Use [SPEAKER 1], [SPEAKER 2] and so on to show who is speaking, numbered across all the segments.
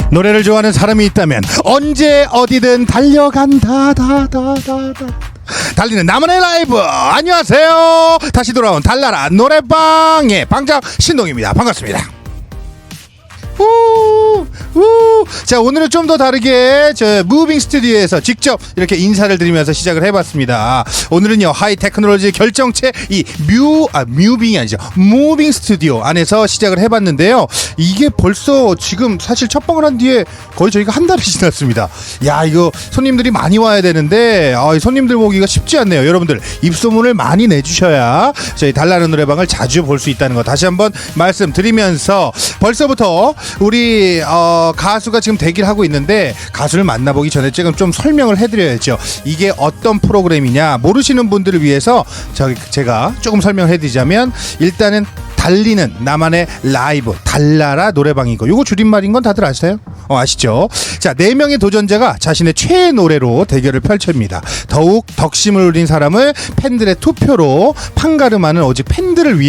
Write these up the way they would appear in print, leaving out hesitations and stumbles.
[SPEAKER 1] 노래를 좋아하는 사람이 있다면 언제 어디든 달려간다. 달리는 나만의 라이브. 안녕하세요. 다시 돌아온 달나라 노래방의 방장 신동입니다. 반갑습니다. 자, 오늘은 좀 더 다르게 저 무빙 스튜디오에서 직접 이렇게 인사를 드리면서 시작을 해봤습니다. 오늘은요 하이 테크놀로지 결정체 이 뮤빙이 아니죠 무빙 스튜디오 안에서 시작을 해봤는데요. 이게 벌써 지금 사실 첫 방을 한 뒤에 거의 저희가 한 달이 지났습니다. 야, 이거 손님들이 많이 와야 되는데 손님들 모기가 쉽지 않네요. 여러분들 입소문을 많이 내주셔야 저희 달라는 노래방을 자주 볼 수 있다는 거 다시 한번 말씀드리면서, 벌써부터 우리 가수가 지금 대기를 하고 있는데 가수를 만나보기 전에 지금 좀 설명을 해드려야죠. 이게 어떤 프로그램이냐 모르시는 분들을 위해서 제가 조금 설명을 해드리자면, 일단은 달리는 나만의 라이브 달나라 노래방이고, 요거 줄임말인 건 다들 아세요? 아시죠? 자, 4명의 도전자가 자신의 최애 노래로 대결을 펼칩니다. 더욱 덕심을 울린 사람을 팬들의 투표로 판가름하는 오직 팬들을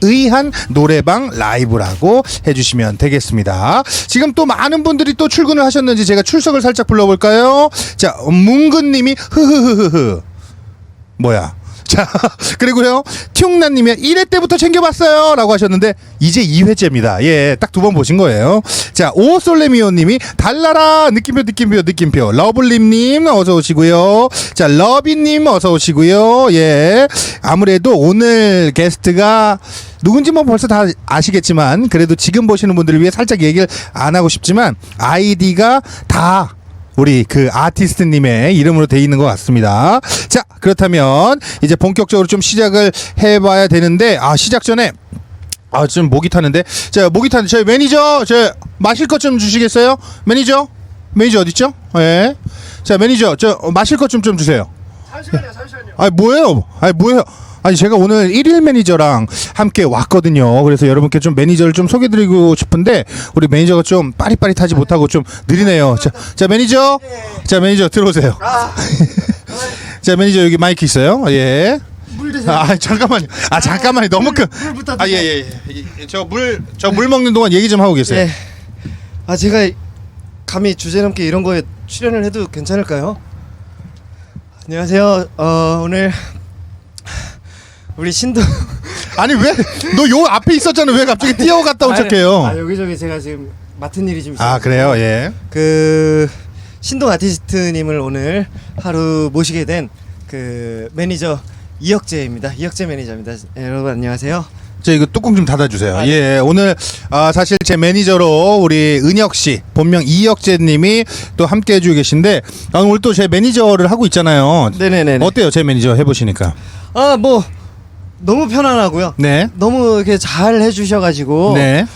[SPEAKER 1] 의한 노래방 라이브라고 해주시면 되겠습니다. 지금 또 많은 분들이 또 출근을 하셨는지 제가 출석을 살짝 불러볼까요? 자, 뭉근님이 흐흐흐흐흐 뭐야? 자, 그리고요 퉁나님이 1회 때부터 챙겨봤어요 라고 하셨는데 이제 2회째입니다. 예, 딱 2번 보신 거예요. 자, 오솔레미오님이 달라라 느낌표. 러블림님 어서 오시고요. 자, 러비님 어서 오시고요. 예, 아무래도 오늘 게스트가 누군지 뭐 벌써 다 아시겠지만, 그래도 지금 보시는 분들을 위해 살짝 얘기를 안 하고 싶지만 아이디가 다 우리 그 아티스트님의 이름으로 돼 있는 것 같습니다. 자, 그렇다면 이제 본격적으로 좀 시작을 해봐야 되는데, 시작 전에 좀 목이 타는데, 자, 목이 타는데 저희 매니저 마실 것 좀 주시겠어요? 매니저 어딨죠? 예. 자, 매니저 마실 것 좀 주세요. 잠시만요. 뭐예요? 아니, 제가 오늘 1일 매니저랑 함께 왔거든요. 그래서 여러분께 좀 매니저를 좀 소개드리고 싶은데 우리 매니저가 좀 빠릿빠릿하지 못하고 좀 느리네요. 자, 매니저 들어오세요. 자, 매니저 여기 마이크 있어요. 예.
[SPEAKER 2] 물 드세요.
[SPEAKER 1] 잠깐만요. 잠깐만요. 너무 큰.
[SPEAKER 2] 물 부탁드려요.
[SPEAKER 1] 예. 저 물 먹는 동안 얘기 좀 하고 계세요.
[SPEAKER 2] 예. 제가 감히 주제넘게 이런 거에 출연을 해도 괜찮을까요? 안녕하세요. 오늘 우리 신동
[SPEAKER 1] 아니, 왜 너 요 앞에 있었잖아. 왜 갑자기 뛰어갔다 온 척해요?
[SPEAKER 2] 여기저기 제가 지금 맡은 일이 좀 있어요.
[SPEAKER 1] 그래요? 예.
[SPEAKER 2] 그 신동 아티스트님을 오늘 하루 모시게 된 그 매니저 이혁재입니다. 이혁재 매니저입니다. 여러분 안녕하세요.
[SPEAKER 1] 이거 뚜껑 좀 닫아주세요. 예, 오늘 사실 제 매니저로 우리 은혁씨, 본명 이혁재님이 또 함께 해주고 계신데, 오늘 또 제 매니저를 하고 있잖아요.
[SPEAKER 2] 네네네.
[SPEAKER 1] 어때요, 제 매니저 해보시니까?
[SPEAKER 2] 뭐 너무 편안하고요.
[SPEAKER 1] 네.
[SPEAKER 2] 너무 이렇게 잘 해주셔가지고.
[SPEAKER 1] 네.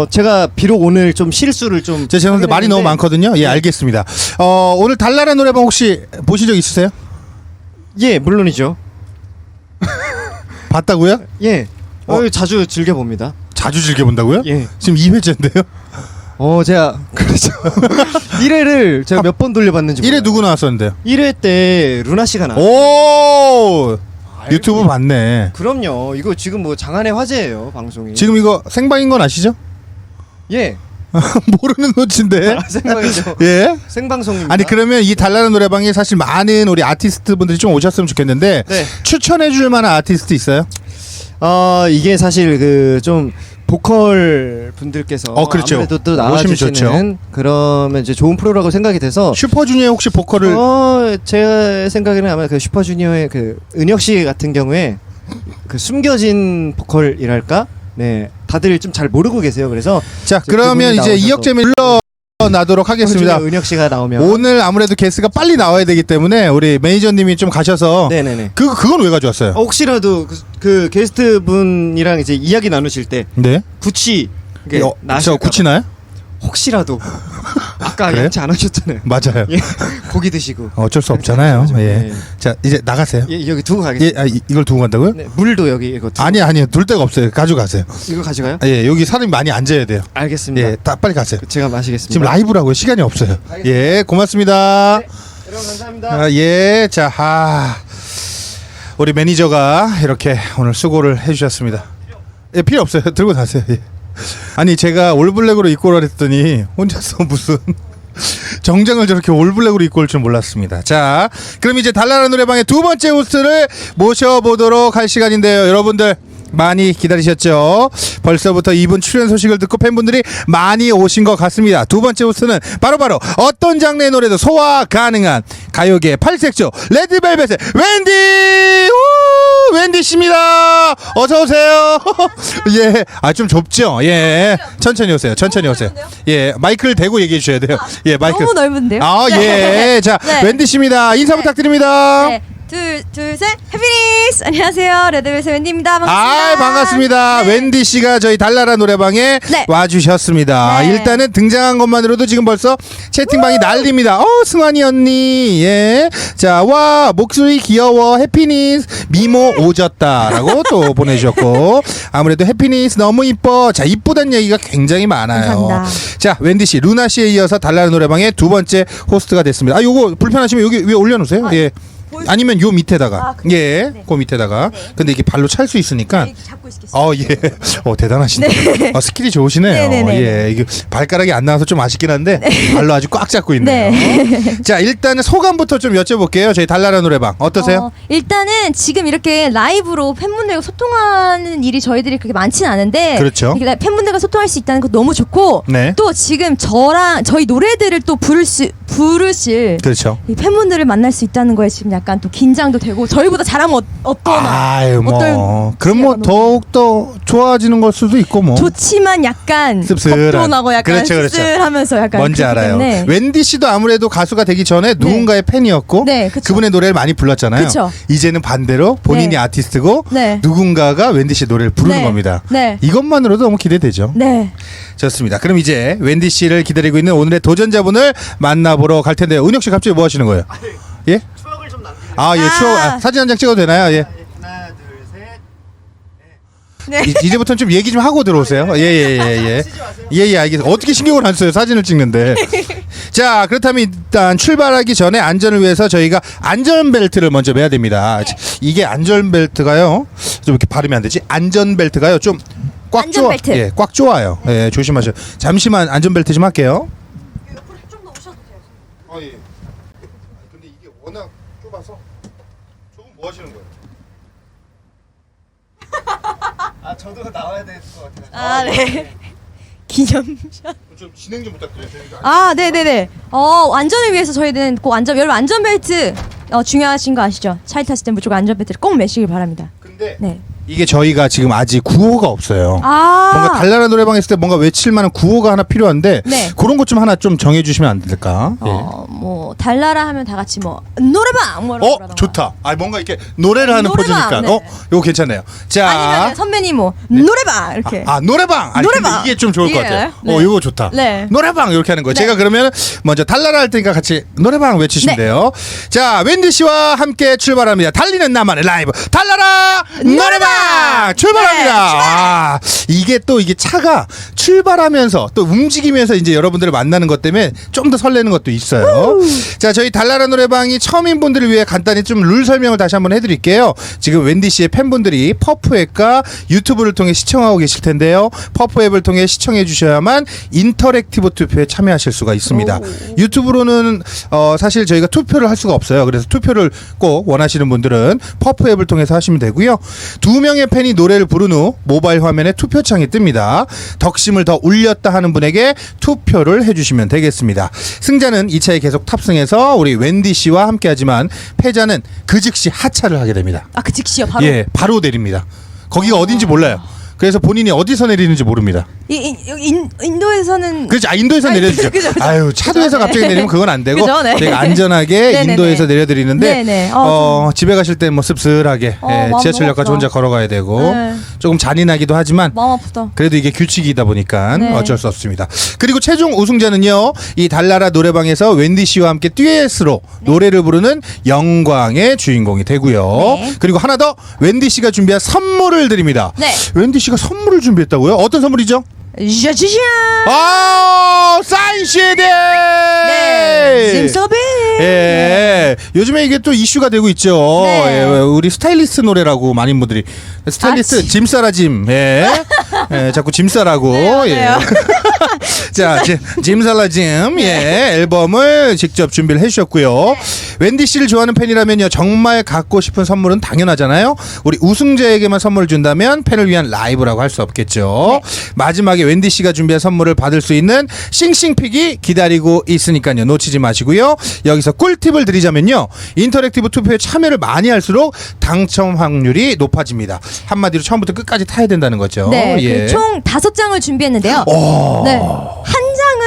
[SPEAKER 2] 제가 비록 오늘 좀 실수를 좀.
[SPEAKER 1] 죄송한데 말이 너무 많거든요. 예, 알겠습니다. 오늘 달나라 노래방 혹시 보신 적 있으세요?
[SPEAKER 2] 예, 물론이죠.
[SPEAKER 1] 봤다고요?
[SPEAKER 2] 예. 자주 즐겨 봅니다.
[SPEAKER 1] 자주 즐겨본다고요?
[SPEAKER 2] 예.
[SPEAKER 1] 지금 2회째인데요?
[SPEAKER 2] 제가 그렇죠. 1회를 제가 몇 번 돌려봤는지.
[SPEAKER 1] 1회 누구 나왔었는데요?
[SPEAKER 2] 1회 때 루나 씨가 나왔어요.
[SPEAKER 1] 오! 유튜브 봤네.
[SPEAKER 2] 그럼요. 이거 지금 뭐 장안의 화제예요, 방송이.
[SPEAKER 1] 지금 이거 생방인 건 아시죠?
[SPEAKER 2] 예.
[SPEAKER 1] 모르는 노치인데.
[SPEAKER 2] 생방이죠.
[SPEAKER 1] 예?
[SPEAKER 2] 생방송입니다.
[SPEAKER 1] 아니, 그러면 이 달라는 노래방에 사실 많은 우리 아티스트 분들이 좀 오셨으면 좋겠는데,
[SPEAKER 2] 네.
[SPEAKER 1] 추천해 줄 만한 아티스트 있어요?
[SPEAKER 2] 이게 사실 그 좀 보컬 분들께서
[SPEAKER 1] 그렇죠.
[SPEAKER 2] 아무래도 또
[SPEAKER 1] 오시면 좋죠.
[SPEAKER 2] 나와주시는 그러면 이제 좋은 프로라고 생각이 돼서.
[SPEAKER 1] 슈퍼주니어 혹시 보컬을
[SPEAKER 2] 제 생각에는 아마 그 슈퍼주니어의 그 은혁 씨 같은 경우에 그 숨겨진 보컬이랄까, 네, 다들 좀 잘 모르고 계세요. 그래서
[SPEAKER 1] 자, 그러면 이제 이혁재님 불러나도록 하겠습니다.
[SPEAKER 2] 은혁 씨가 나오면
[SPEAKER 1] 오늘 아무래도 게스트가 빨리 나와야 되기 때문에 우리 매니저님이 좀 가셔서.
[SPEAKER 2] 네네네.
[SPEAKER 1] 그건 왜 가져왔어요?
[SPEAKER 2] 혹시라도 그 게스트 분이랑 이제 이야기 나누실 때
[SPEAKER 1] 네.
[SPEAKER 2] 구치
[SPEAKER 1] 저 구치나요?
[SPEAKER 2] 혹시라도 아까
[SPEAKER 1] 그래요?
[SPEAKER 2] 양치 안 하셨잖아요.
[SPEAKER 1] 맞아요.
[SPEAKER 2] 예, 고기 드시고
[SPEAKER 1] 어쩔 수 없잖아요. 예.
[SPEAKER 2] 예.
[SPEAKER 1] 자, 이제 나가세요.
[SPEAKER 2] 예, 여기 두고 가겠습니다.
[SPEAKER 1] 예, 이걸 두고 간다고요?
[SPEAKER 2] 네, 물도 여기 이거 두고.
[SPEAKER 1] 아니요. 둘 데가 없어요. 가져가세요.
[SPEAKER 2] 이거 가져가요?
[SPEAKER 1] 예, 여기 사람이 많이 앉아야 돼요.
[SPEAKER 2] 알겠습니다.
[SPEAKER 1] 예, 빨리 가세요.
[SPEAKER 2] 제가 마시겠습니다.
[SPEAKER 1] 지금 라이브라고요. 시간이 없어요.
[SPEAKER 2] 알겠습니다.
[SPEAKER 1] 예, 고맙습니다.
[SPEAKER 2] 네, 여러분 감사합니다.
[SPEAKER 1] 예, 자, 우리 매니저가 이렇게 오늘 수고를 해주셨습니다. 예, 필요 없어요. 들고 가세요. 예. 아니 제가 올블랙으로 입고 오라 했더니 혼자서 무슨 정장을 저렇게 올블랙으로 입고 올 줄 몰랐습니다. 자, 그럼 이제 달나라 노래방의 두 번째 호스트를 모셔보도록 할 시간인데요. 여러분들 많이 기다리셨죠? 벌써부터 이분 출연 소식을 듣고 팬분들이 많이 오신 것 같습니다. 두 번째 호스트는 바로 어떤 장르의 노래도 소화 가능한 가요계 팔색조 레드벨벳의 웬디! 우! 웬디 씨입니다. 어서 오세요. 예, 아 좀 좁죠? 예, 천천히 오세요. 천천히 오세요. 예, 마이크를 대고 얘기해 주셔야 돼요. 예, 마이크.
[SPEAKER 3] 너무 넓은데요?
[SPEAKER 1] 아, 예. 자,
[SPEAKER 3] 네.
[SPEAKER 1] 웬디 씨입니다. 인사 부탁드립니다.
[SPEAKER 3] 네. 둘, 셋. 해피니스! 안녕하세요. 레드벨벳의 웬디입니다. 반갑습니다.
[SPEAKER 1] 아, 반갑습니다.
[SPEAKER 3] 네.
[SPEAKER 1] 웬디 씨가 저희 달나라 노래방에
[SPEAKER 3] 네.
[SPEAKER 1] 와주셨습니다.
[SPEAKER 3] 네.
[SPEAKER 1] 일단은 등장한 것만으로도 지금 벌써 채팅방이 난립니다. 승환이 언니, 예. 자, 와, 목소리 귀여워. 해피니스. 미모 오졌다라고 또 보내주셨고. 아무래도 해피니스 너무 이뻐. 자, 이쁘다는 얘기가 굉장히 많아요.
[SPEAKER 3] 감사합니다.
[SPEAKER 1] 자, 웬디 씨, 루나 씨에 이어서 달나라 노래방의 두 번째 호스트가 됐습니다. 아, 요거 불편하시면 여기 위에 올려놓으세요. 예. 아니면 요 밑에다가
[SPEAKER 3] 그래요?
[SPEAKER 1] 그 밑에다가 근데 이게 발로 찰 수 있으니까
[SPEAKER 3] 이렇게 잡고 있겠습니다.
[SPEAKER 1] 예. 대단하시네. 스킬이 좋으시네요.
[SPEAKER 3] 네네네.
[SPEAKER 1] 예. 이게 발가락이 안 나와서 좀 아쉽긴 한데 발로 아주 꽉 잡고 있네요. 자, 일단은 소감부터 좀 여쭤볼게요. 저희 달나라 노래방 어떠세요?
[SPEAKER 3] 일단은 지금 이렇게 라이브로 팬분들과 소통하는 일이 저희들이 그렇게 많지는 않은데
[SPEAKER 1] 그렇죠.
[SPEAKER 3] 이렇게 팬분들과 소통할 수 있다는 것도 너무 좋고
[SPEAKER 1] 네.
[SPEAKER 3] 또 지금 저희 노래들을 또 부르실
[SPEAKER 1] 그렇죠.
[SPEAKER 3] 이 팬분들을 만날 수 있다는 거에 지금 약간 또 긴장도 되고 저희보다 잘하면 어떠나
[SPEAKER 1] 아유 뭐
[SPEAKER 3] 어떨지
[SPEAKER 1] 그럼 뭐
[SPEAKER 3] 약간
[SPEAKER 1] 더욱 더 좋아지는 걸 수도 있고 뭐.
[SPEAKER 3] 좋지만 약간
[SPEAKER 1] 씁쓸한.
[SPEAKER 3] 겁도 나고 약간
[SPEAKER 1] 그렇죠, 그렇죠.
[SPEAKER 3] 씁쓸하면서 약간
[SPEAKER 1] 뭔지
[SPEAKER 3] 그렇기
[SPEAKER 1] 알아요.
[SPEAKER 3] 때문에.
[SPEAKER 1] 웬디 씨도 아무래도 가수가 되기 전에 누군가의 팬이었고
[SPEAKER 3] 네, 그쵸.
[SPEAKER 1] 그분의 노래를 많이 불렀잖아요.
[SPEAKER 3] 그쵸.
[SPEAKER 1] 이제는 반대로 본인이
[SPEAKER 3] 네.
[SPEAKER 1] 아티스트고
[SPEAKER 3] 네.
[SPEAKER 1] 누군가가 웬디 씨 노래를 부르는
[SPEAKER 3] 네.
[SPEAKER 1] 겁니다.
[SPEAKER 3] 네.
[SPEAKER 1] 이것만으로도 너무 기대되죠.
[SPEAKER 3] 네.
[SPEAKER 1] 좋습니다. 그럼 이제 웬디 씨를 기다리고 있는 오늘의 도전자분을 만나보러 갈 텐데요. 은혁 씨 갑자기 뭐 하시는 거예요? 예?
[SPEAKER 2] 추억을 좀 남기려.
[SPEAKER 1] 아, 예, 추억. 사진 한 장 찍어도 되나요? 예.
[SPEAKER 2] 하나, 둘, 셋.
[SPEAKER 3] 네.
[SPEAKER 1] 이제부터는 좀 얘기 좀 하고 들어오세요. 예, 알겠습니다. 어떻게 신경을 안 써요? 사진을 찍는데. 자, 그렇다면 일단 출발하기 전에 안전을 위해서 저희가 안전벨트를 먼저 매야 됩니다. 이게 안전벨트가요. 좀 이렇게 발음이 안 되지? 안전벨트가요. 좀 꽉 조아.
[SPEAKER 3] 안전벨트.
[SPEAKER 1] 예, 꽉 조아요. 예, 조심하세요. 잠시만 안전벨트 좀 할게요.
[SPEAKER 3] 좀더 오셔도 돼요.
[SPEAKER 1] 예. 근데 이게 워낙 좁아서 저건 뭐 하시는 거예요?
[SPEAKER 2] 아, 저도 나와야 될 것 같아요.
[SPEAKER 3] 아, 네. 기념샷.
[SPEAKER 1] 좀 진행 좀 부탁드려요.
[SPEAKER 3] 아, 네네네. 안전을 위해서 저희는 꼭 여러분 안전벨트 중요하신 거 아시죠? 차에 탔을 때 무조건 안전벨트를 꼭 매시길 바랍니다.
[SPEAKER 1] 근데
[SPEAKER 3] 네.
[SPEAKER 1] 이게 저희가 지금 아직 구호가 없어요. 뭔가 달나라 노래방 했을 때 뭔가 외칠 만한 구호가 하나 필요한데
[SPEAKER 3] 네.
[SPEAKER 1] 그런 것 좀 하나 좀 정해주시면 안 될까?
[SPEAKER 3] 뭐 달나라 하면 다 같이 뭐 노래방 뭐 이런 거라던가.
[SPEAKER 1] 좋다. 아 뭔가 이렇게 노래를 하는
[SPEAKER 3] 노래방,
[SPEAKER 1] 포즈니까.
[SPEAKER 3] 네.
[SPEAKER 1] 이거 괜찮네요. 자,
[SPEAKER 3] 아니면 선배님 뭐 노래방 이렇게.
[SPEAKER 1] 노래방. 아니, 근데
[SPEAKER 3] 노래방.
[SPEAKER 1] 이게 좀 좋을 것
[SPEAKER 3] 이게
[SPEAKER 1] 같아요.
[SPEAKER 3] 네.
[SPEAKER 1] 이거 좋다.
[SPEAKER 3] 네.
[SPEAKER 1] 노래방 이렇게 하는 거예요.
[SPEAKER 3] 네.
[SPEAKER 1] 제가 그러면 먼저 달나라 할 테니까 같이 노래방 외치시면
[SPEAKER 3] 네.
[SPEAKER 1] 돼요. 자, 웬디 씨와 함께 출발합니다. 달리는 나만의 라이브 달나라 노래방 출발합니다.
[SPEAKER 3] 네, 출발!
[SPEAKER 1] 아, 이게 또 이게 차가 출발하면서 또 움직이면서 이제 여러분들을 만나는 것 때문에 좀 더 설레는 것도 있어요. 자, 저희 달나라 노래방이 처음인 분들을 위해 간단히 좀 룰 설명을 다시 한번 해드릴게요. 지금 웬디 씨의 팬분들이 퍼프앱과 유튜브를 통해 시청하고 계실 텐데요. 퍼프앱을 통해 시청해 주셔야만 인터랙티브 투표에 참여하실 수가 있습니다. 유튜브로는 사실 저희가 투표를 할 수가 없어요. 그래서 투표를 꼭 원하시는 분들은 퍼프앱을 통해서 하시면 되고요. 두 명의 팬이 노래를 부른 후 모바일 화면에 투표창이 뜹니다. 덕심을 더 울렸다 하는 분에게 투표를 해주시면 되겠습니다. 승자는 2차에 계속 탑승해서 우리 웬디 씨와 함께하지만 패자는 그 즉시 하차를 하게 됩니다.
[SPEAKER 3] 아, 그 즉시요 바로.
[SPEAKER 1] 예, 바로 내립니다. 거기가 어딘지 몰라요. 그래서 본인이 어디서 내리는지 모릅니다.
[SPEAKER 3] 인도에서는
[SPEAKER 1] 그렇죠. 인도에서 내려주죠.
[SPEAKER 3] 그죠.
[SPEAKER 1] 아유, 차도에서
[SPEAKER 3] 네.
[SPEAKER 1] 갑자기 내리면 그건 안 되고
[SPEAKER 3] 그죠, 네.
[SPEAKER 1] 제가 안전하게
[SPEAKER 3] 네네네.
[SPEAKER 1] 인도에서 내려드리는데
[SPEAKER 3] 네네.
[SPEAKER 1] 집에 가실 때 뭐 씁쓸하게
[SPEAKER 3] 마음
[SPEAKER 1] 지하철역까지
[SPEAKER 3] 너무
[SPEAKER 1] 혼자
[SPEAKER 3] 아프다.
[SPEAKER 1] 걸어가야 되고
[SPEAKER 3] 네.
[SPEAKER 1] 조금 잔인하기도 하지만
[SPEAKER 3] 마음 아프다.
[SPEAKER 1] 그래도 이게 규칙이다 보니까
[SPEAKER 3] 네.
[SPEAKER 1] 어쩔 수 없습니다. 그리고 최종 우승자는요, 이 달나라 노래방에서 웬디 씨와 함께 듀엣으로 노래를 부르는 영광의 주인공이 되고요.
[SPEAKER 3] 네.
[SPEAKER 1] 그리고 하나 더 웬디 씨가 준비한 선물을 드립니다.
[SPEAKER 3] 네.
[SPEAKER 1] 웬디 씨가 선물을 준비했다고요? 어떤 선물이죠?
[SPEAKER 3] 짜자잔.
[SPEAKER 1] 사인 CD.
[SPEAKER 3] 네. 짐서비.
[SPEAKER 1] 예. 요즘에 이게 또 이슈가 되고 있죠.
[SPEAKER 3] 네.
[SPEAKER 1] 예, 우리 스타일리스트 노래라고 많은 분들이 스타일리스트 짐 싸라 짐. 예. 예, 자꾸 짐 싸라고.
[SPEAKER 3] 네,
[SPEAKER 1] 예.
[SPEAKER 3] 맞아요.
[SPEAKER 1] 자, 짐 싸라 짐. 예. 앨범을 직접 준비를 해 주셨고요. 웬디 씨를 좋아하는 팬이라면요. 정말 갖고 싶은 선물은 당연하잖아요. 우리 우승자에게만 선물을 준다면 팬을 위한 라이브라고 할 수 없겠죠. 마지막에 웬디 씨가 준비한 선물을 받을 수 있는 싱싱픽이 기다리고 있으니까요. 놓치지 마시고요. 여기서 꿀팁을 드리자면요. 인터랙티브 투표에 참여를 많이 할수록 당첨 확률이 높아집니다. 한마디로 처음부터 끝까지 타야 된다는 거죠.
[SPEAKER 3] 네,
[SPEAKER 1] 예.
[SPEAKER 3] 총 5장을 준비했는데요.
[SPEAKER 1] 오.
[SPEAKER 3] 네, 한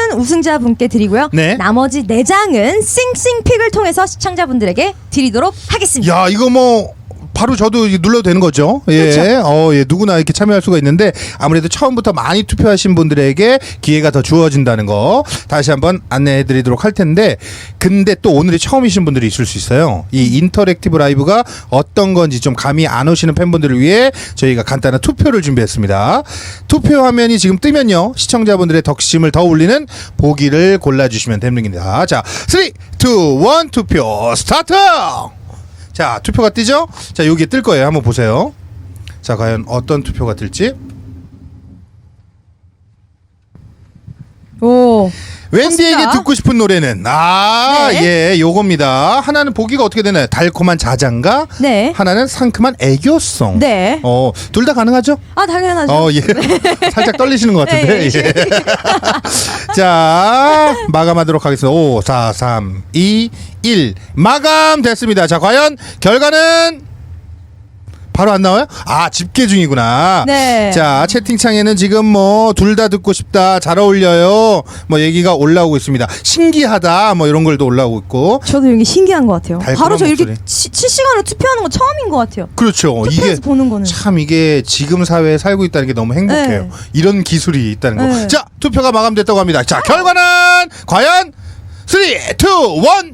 [SPEAKER 3] 장은 우승자분께 드리고요.
[SPEAKER 1] 네.
[SPEAKER 3] 나머지 4장은 싱싱픽을 통해서 시청자분들에게 드리도록 하겠습니다.
[SPEAKER 1] 야, 이거 뭐 바로 저도 눌러도 되는 거죠. 예.
[SPEAKER 3] 그렇죠.
[SPEAKER 1] 예, 누구나 이렇게 참여할 수가 있는데 아무래도 처음부터 많이 투표하신 분들에게 기회가 더 주어진다는 거 다시 한번 안내해 드리도록 할 텐데 근데 또 오늘이 처음이신 분들이 있을 수 있어요. 이 인터랙티브 라이브가 어떤 건지 좀 감이 안 오시는 팬분들을 위해 저희가 간단한 투표를 준비했습니다. 투표 화면이 지금 뜨면요. 시청자분들의 덕심을 더 올리는 보기를 골라주시면 됩니다. 자, 3, 2, 1 투표 스타트! 자, 투표가 뜨죠? 자, 여기 뜰 거예요. 한번 보세요. 자, 과연 어떤 투표가 뜰지.
[SPEAKER 3] 오.
[SPEAKER 1] 웬디에게
[SPEAKER 3] 좋습니다.
[SPEAKER 1] 듣고 싶은 노래는
[SPEAKER 3] 네.
[SPEAKER 1] 예, 요겁니다. 하나는 보기가 어떻게 되나요? 달콤한 자장가.
[SPEAKER 3] 네.
[SPEAKER 1] 하나는 상큼한 애교송.
[SPEAKER 3] 네.
[SPEAKER 1] 둘 다 가능하죠?
[SPEAKER 3] 아, 당연하죠.
[SPEAKER 1] 예. 살짝 떨리시는 것 같은데.
[SPEAKER 3] 네,
[SPEAKER 1] 예. 자, 마감하도록 하겠습니다. 5, 4, 3, 2, 1. 마감됐습니다. 자, 과연 결과는 바로 안 나와요? 집계 중이구나.
[SPEAKER 3] 네.
[SPEAKER 1] 자, 채팅창에는 지금 뭐 둘 다 듣고 싶다, 잘 어울려요, 뭐 얘기가 올라오고 있습니다. 신기하다, 뭐 이런 걸도 올라오고 있고.
[SPEAKER 3] 저도 이게 신기한 것 같아요.
[SPEAKER 1] 달콤한
[SPEAKER 3] 바로 저 이렇게
[SPEAKER 1] 목소리.
[SPEAKER 3] 실시간으로 투표하는 건 처음인 것 같아요.
[SPEAKER 1] 그렇죠. 이게
[SPEAKER 3] 투표해서 보는 거는.
[SPEAKER 1] 참 이게 지금 사회에 살고 있다는 게 너무 행복해요.
[SPEAKER 3] 네.
[SPEAKER 1] 이런 기술이 있다는 거.
[SPEAKER 3] 네.
[SPEAKER 1] 자, 투표가 마감됐다고 합니다. 자, 결과는 과연 3, 2, 1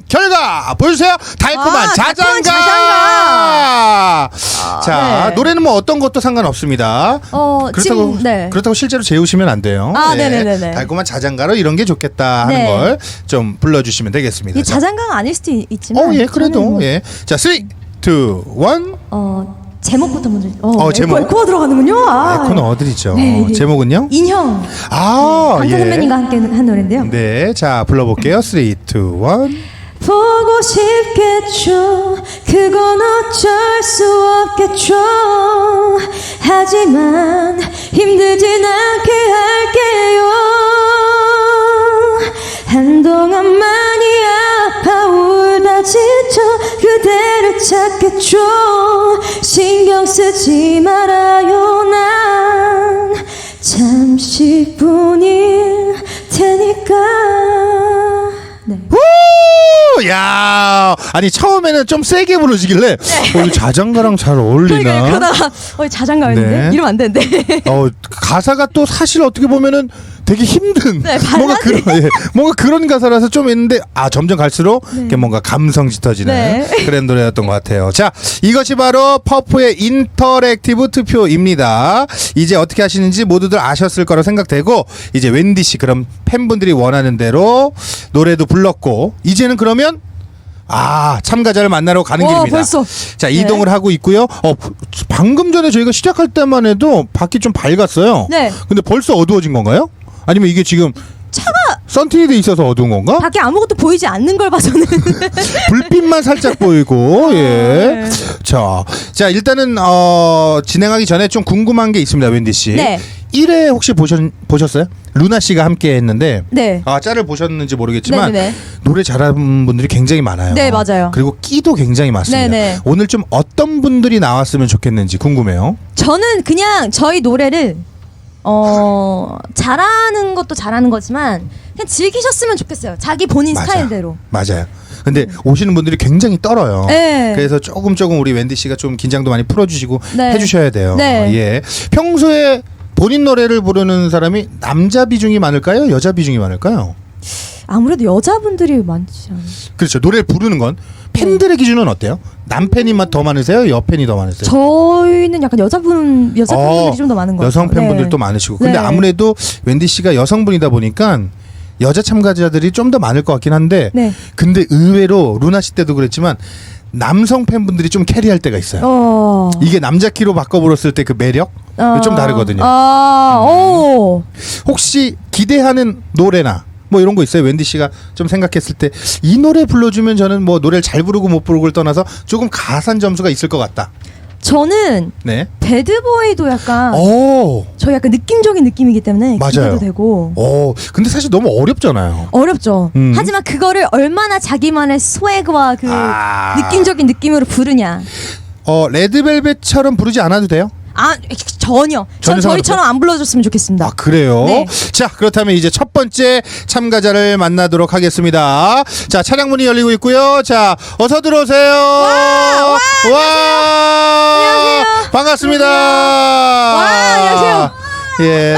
[SPEAKER 1] 결과 보여주세요. 달콤한
[SPEAKER 3] 달콤한
[SPEAKER 1] 자장가. 자,
[SPEAKER 3] 네.
[SPEAKER 1] 노래는 뭐 어떤 것도 상관없습니다.
[SPEAKER 3] 지금
[SPEAKER 1] 그렇다고 실제로 재우시면 안 돼요.
[SPEAKER 3] 네네네네.
[SPEAKER 1] 달콤한 자장가로 이런 게 좋겠다 하는
[SPEAKER 3] 네.
[SPEAKER 1] 걸 좀 불러주시면 되겠습니다.
[SPEAKER 3] 이 자장가가 아닐 수도 있지만.
[SPEAKER 1] 예, 그래도
[SPEAKER 3] 저는
[SPEAKER 1] 예. 자, 3, 2, 1.
[SPEAKER 3] 제목부터 먼저.
[SPEAKER 1] 제목.
[SPEAKER 3] 에코가 들어가는군요.
[SPEAKER 1] 에코는 어디죠?
[SPEAKER 3] 네, 이게
[SPEAKER 1] 제목은요?
[SPEAKER 3] 인형. 강타 선배님과 함께 한 노래인데요.
[SPEAKER 1] 네, 자 불러볼게요. 3, 2, 1.
[SPEAKER 3] 보고 싶겠죠. 그건 어쩔 수 없겠죠. 하지만 힘들진 않게 할게요. 한동안 많이 아파 울다 지쳐 그대를 찾겠죠. 신경 쓰지 말아요. 난 잠시뿐일 테니까. 네.
[SPEAKER 1] 야, 아니 처음에는 좀 세게 부르시길래 이 자장가랑 잘 어울리나?
[SPEAKER 3] 그러다가 자장가였는데
[SPEAKER 1] 네.
[SPEAKER 3] 이러면 안 되는데.
[SPEAKER 1] 가사가 또 사실 어떻게 보면은 되게 힘든
[SPEAKER 3] 네,
[SPEAKER 1] 뭔가 그런 가사라서 좀 있는데 점점 갈수록 이렇게 뭔가 감성 짙어지는
[SPEAKER 3] 네.
[SPEAKER 1] 그런 노래였던 것 같아요. 자, 이것이 바로 퍼프의 인터랙티브 투표입니다. 이제 어떻게 하시는지 모두들 아셨을 거라 생각되고 이제 웬디 씨 그럼 팬분들이 원하는 대로 노래도 불렀고 이제는 그러면 참가자를 만나러 가는 길입니다.
[SPEAKER 3] 벌써.
[SPEAKER 1] 자,
[SPEAKER 3] 네.
[SPEAKER 1] 이동을 하고 있고요. 방금 전에 저희가 시작할 때만 해도 밖이 좀 밝았어요.
[SPEAKER 3] 네.
[SPEAKER 1] 근데 벌써 어두워진 건가요? 아니면 이게 지금
[SPEAKER 3] 차가
[SPEAKER 1] 선팅이 돼 있어서 어두운 건가?
[SPEAKER 3] 밖에 아무것도 보이지 않는 걸 봐서는.
[SPEAKER 1] 불빛만 살짝 보이고 예.
[SPEAKER 3] 네.
[SPEAKER 1] 자 일단은 진행하기 전에 좀 궁금한 게 있습니다, 웬디 씨.
[SPEAKER 3] 네.
[SPEAKER 1] 1회 혹시 보셨어요? 루나 씨가 함께 했는데
[SPEAKER 3] 네.
[SPEAKER 1] 짤을 보셨는지 모르겠지만
[SPEAKER 3] 네네네.
[SPEAKER 1] 노래 잘하는 분들이 굉장히 많아요.
[SPEAKER 3] 네, 맞아요.
[SPEAKER 1] 그리고 끼도 굉장히 많습니다.
[SPEAKER 3] 네네.
[SPEAKER 1] 오늘 좀 어떤 분들이 나왔으면 좋겠는지 궁금해요.
[SPEAKER 3] 저는 그냥 저희 노래를 잘하는 것도 잘하는 거지만 그냥 즐기셨으면 좋겠어요. 자기 본인 스타일대로.
[SPEAKER 1] 맞아요. 근데 오시는 분들이 굉장히 떨어요.
[SPEAKER 3] 네.
[SPEAKER 1] 그래서 조금 우리 웬디 씨가 좀 긴장도 많이 풀어주시고
[SPEAKER 3] 네.
[SPEAKER 1] 해주셔야 돼요.
[SPEAKER 3] 네.
[SPEAKER 1] 예. 평소에 본인 노래를 부르는 사람이 남자 비중이 많을까요? 여자 비중이 많을까요?
[SPEAKER 3] 아무래도 여자분들이 많지 않아요.
[SPEAKER 1] 그렇죠. 노래를 부르는 건 팬들의 기준은 어때요? 남팬이 더 많으세요? 여팬이 더 많으세요?
[SPEAKER 3] 저희는 약간 여자 팬분들이 좀 더 많은 것 같아요.
[SPEAKER 1] 여성 팬분들도
[SPEAKER 3] 네.
[SPEAKER 1] 많으시고. 근데
[SPEAKER 3] 네.
[SPEAKER 1] 아무래도 웬디 씨가 여성분이다 보니까 여자 참가자들이 좀 더 많을 것 같긴 한데
[SPEAKER 3] 네.
[SPEAKER 1] 근데 의외로 루나 씨 때도 그랬지만 남성 팬분들이 좀 캐리할 때가 있어요. 이게 남자 키로 바꿔버렸을 때 그 매력? 좀 다르거든요.
[SPEAKER 3] 오.
[SPEAKER 1] 혹시 기대하는 노래나 뭐 이런 거 있어요? 웬디 씨가 좀 생각했을 때 이 노래 불러주면 저는 뭐 노래를 잘 부르고 못 부르고를 떠나서 조금 가산 점수가 있을 것 같다.
[SPEAKER 3] 저는
[SPEAKER 1] 네.
[SPEAKER 3] 배드보이도 약간
[SPEAKER 1] 오.
[SPEAKER 3] 저희 약간 느낌적인 느낌이기 때문에
[SPEAKER 1] 맞아요.
[SPEAKER 3] 기대도 되고
[SPEAKER 1] 오. 근데 사실 너무 어렵잖아요.
[SPEAKER 3] 어렵죠.
[SPEAKER 1] 음.
[SPEAKER 3] 하지만 그거를 얼마나 자기만의 스웨그와 그
[SPEAKER 1] 아.
[SPEAKER 3] 느낌적인 느낌으로 부르냐.
[SPEAKER 1] 레드벨벳처럼 부르지 않아도 돼요?
[SPEAKER 3] 아 전혀. 전
[SPEAKER 1] 전혀
[SPEAKER 3] 저희처럼 안 불러줬으면 좋겠습니다.
[SPEAKER 1] 아 그래요?
[SPEAKER 3] 네.
[SPEAKER 1] 자 그렇다면 이제 첫 번째 참가자를 만나도록 하겠습니다. 자 차량 문이 열리고 있고요. 자 어서 들어오세요. 와,
[SPEAKER 3] 안녕하세요.
[SPEAKER 1] 반갑습니다.
[SPEAKER 3] 안녕하세요.
[SPEAKER 1] 예.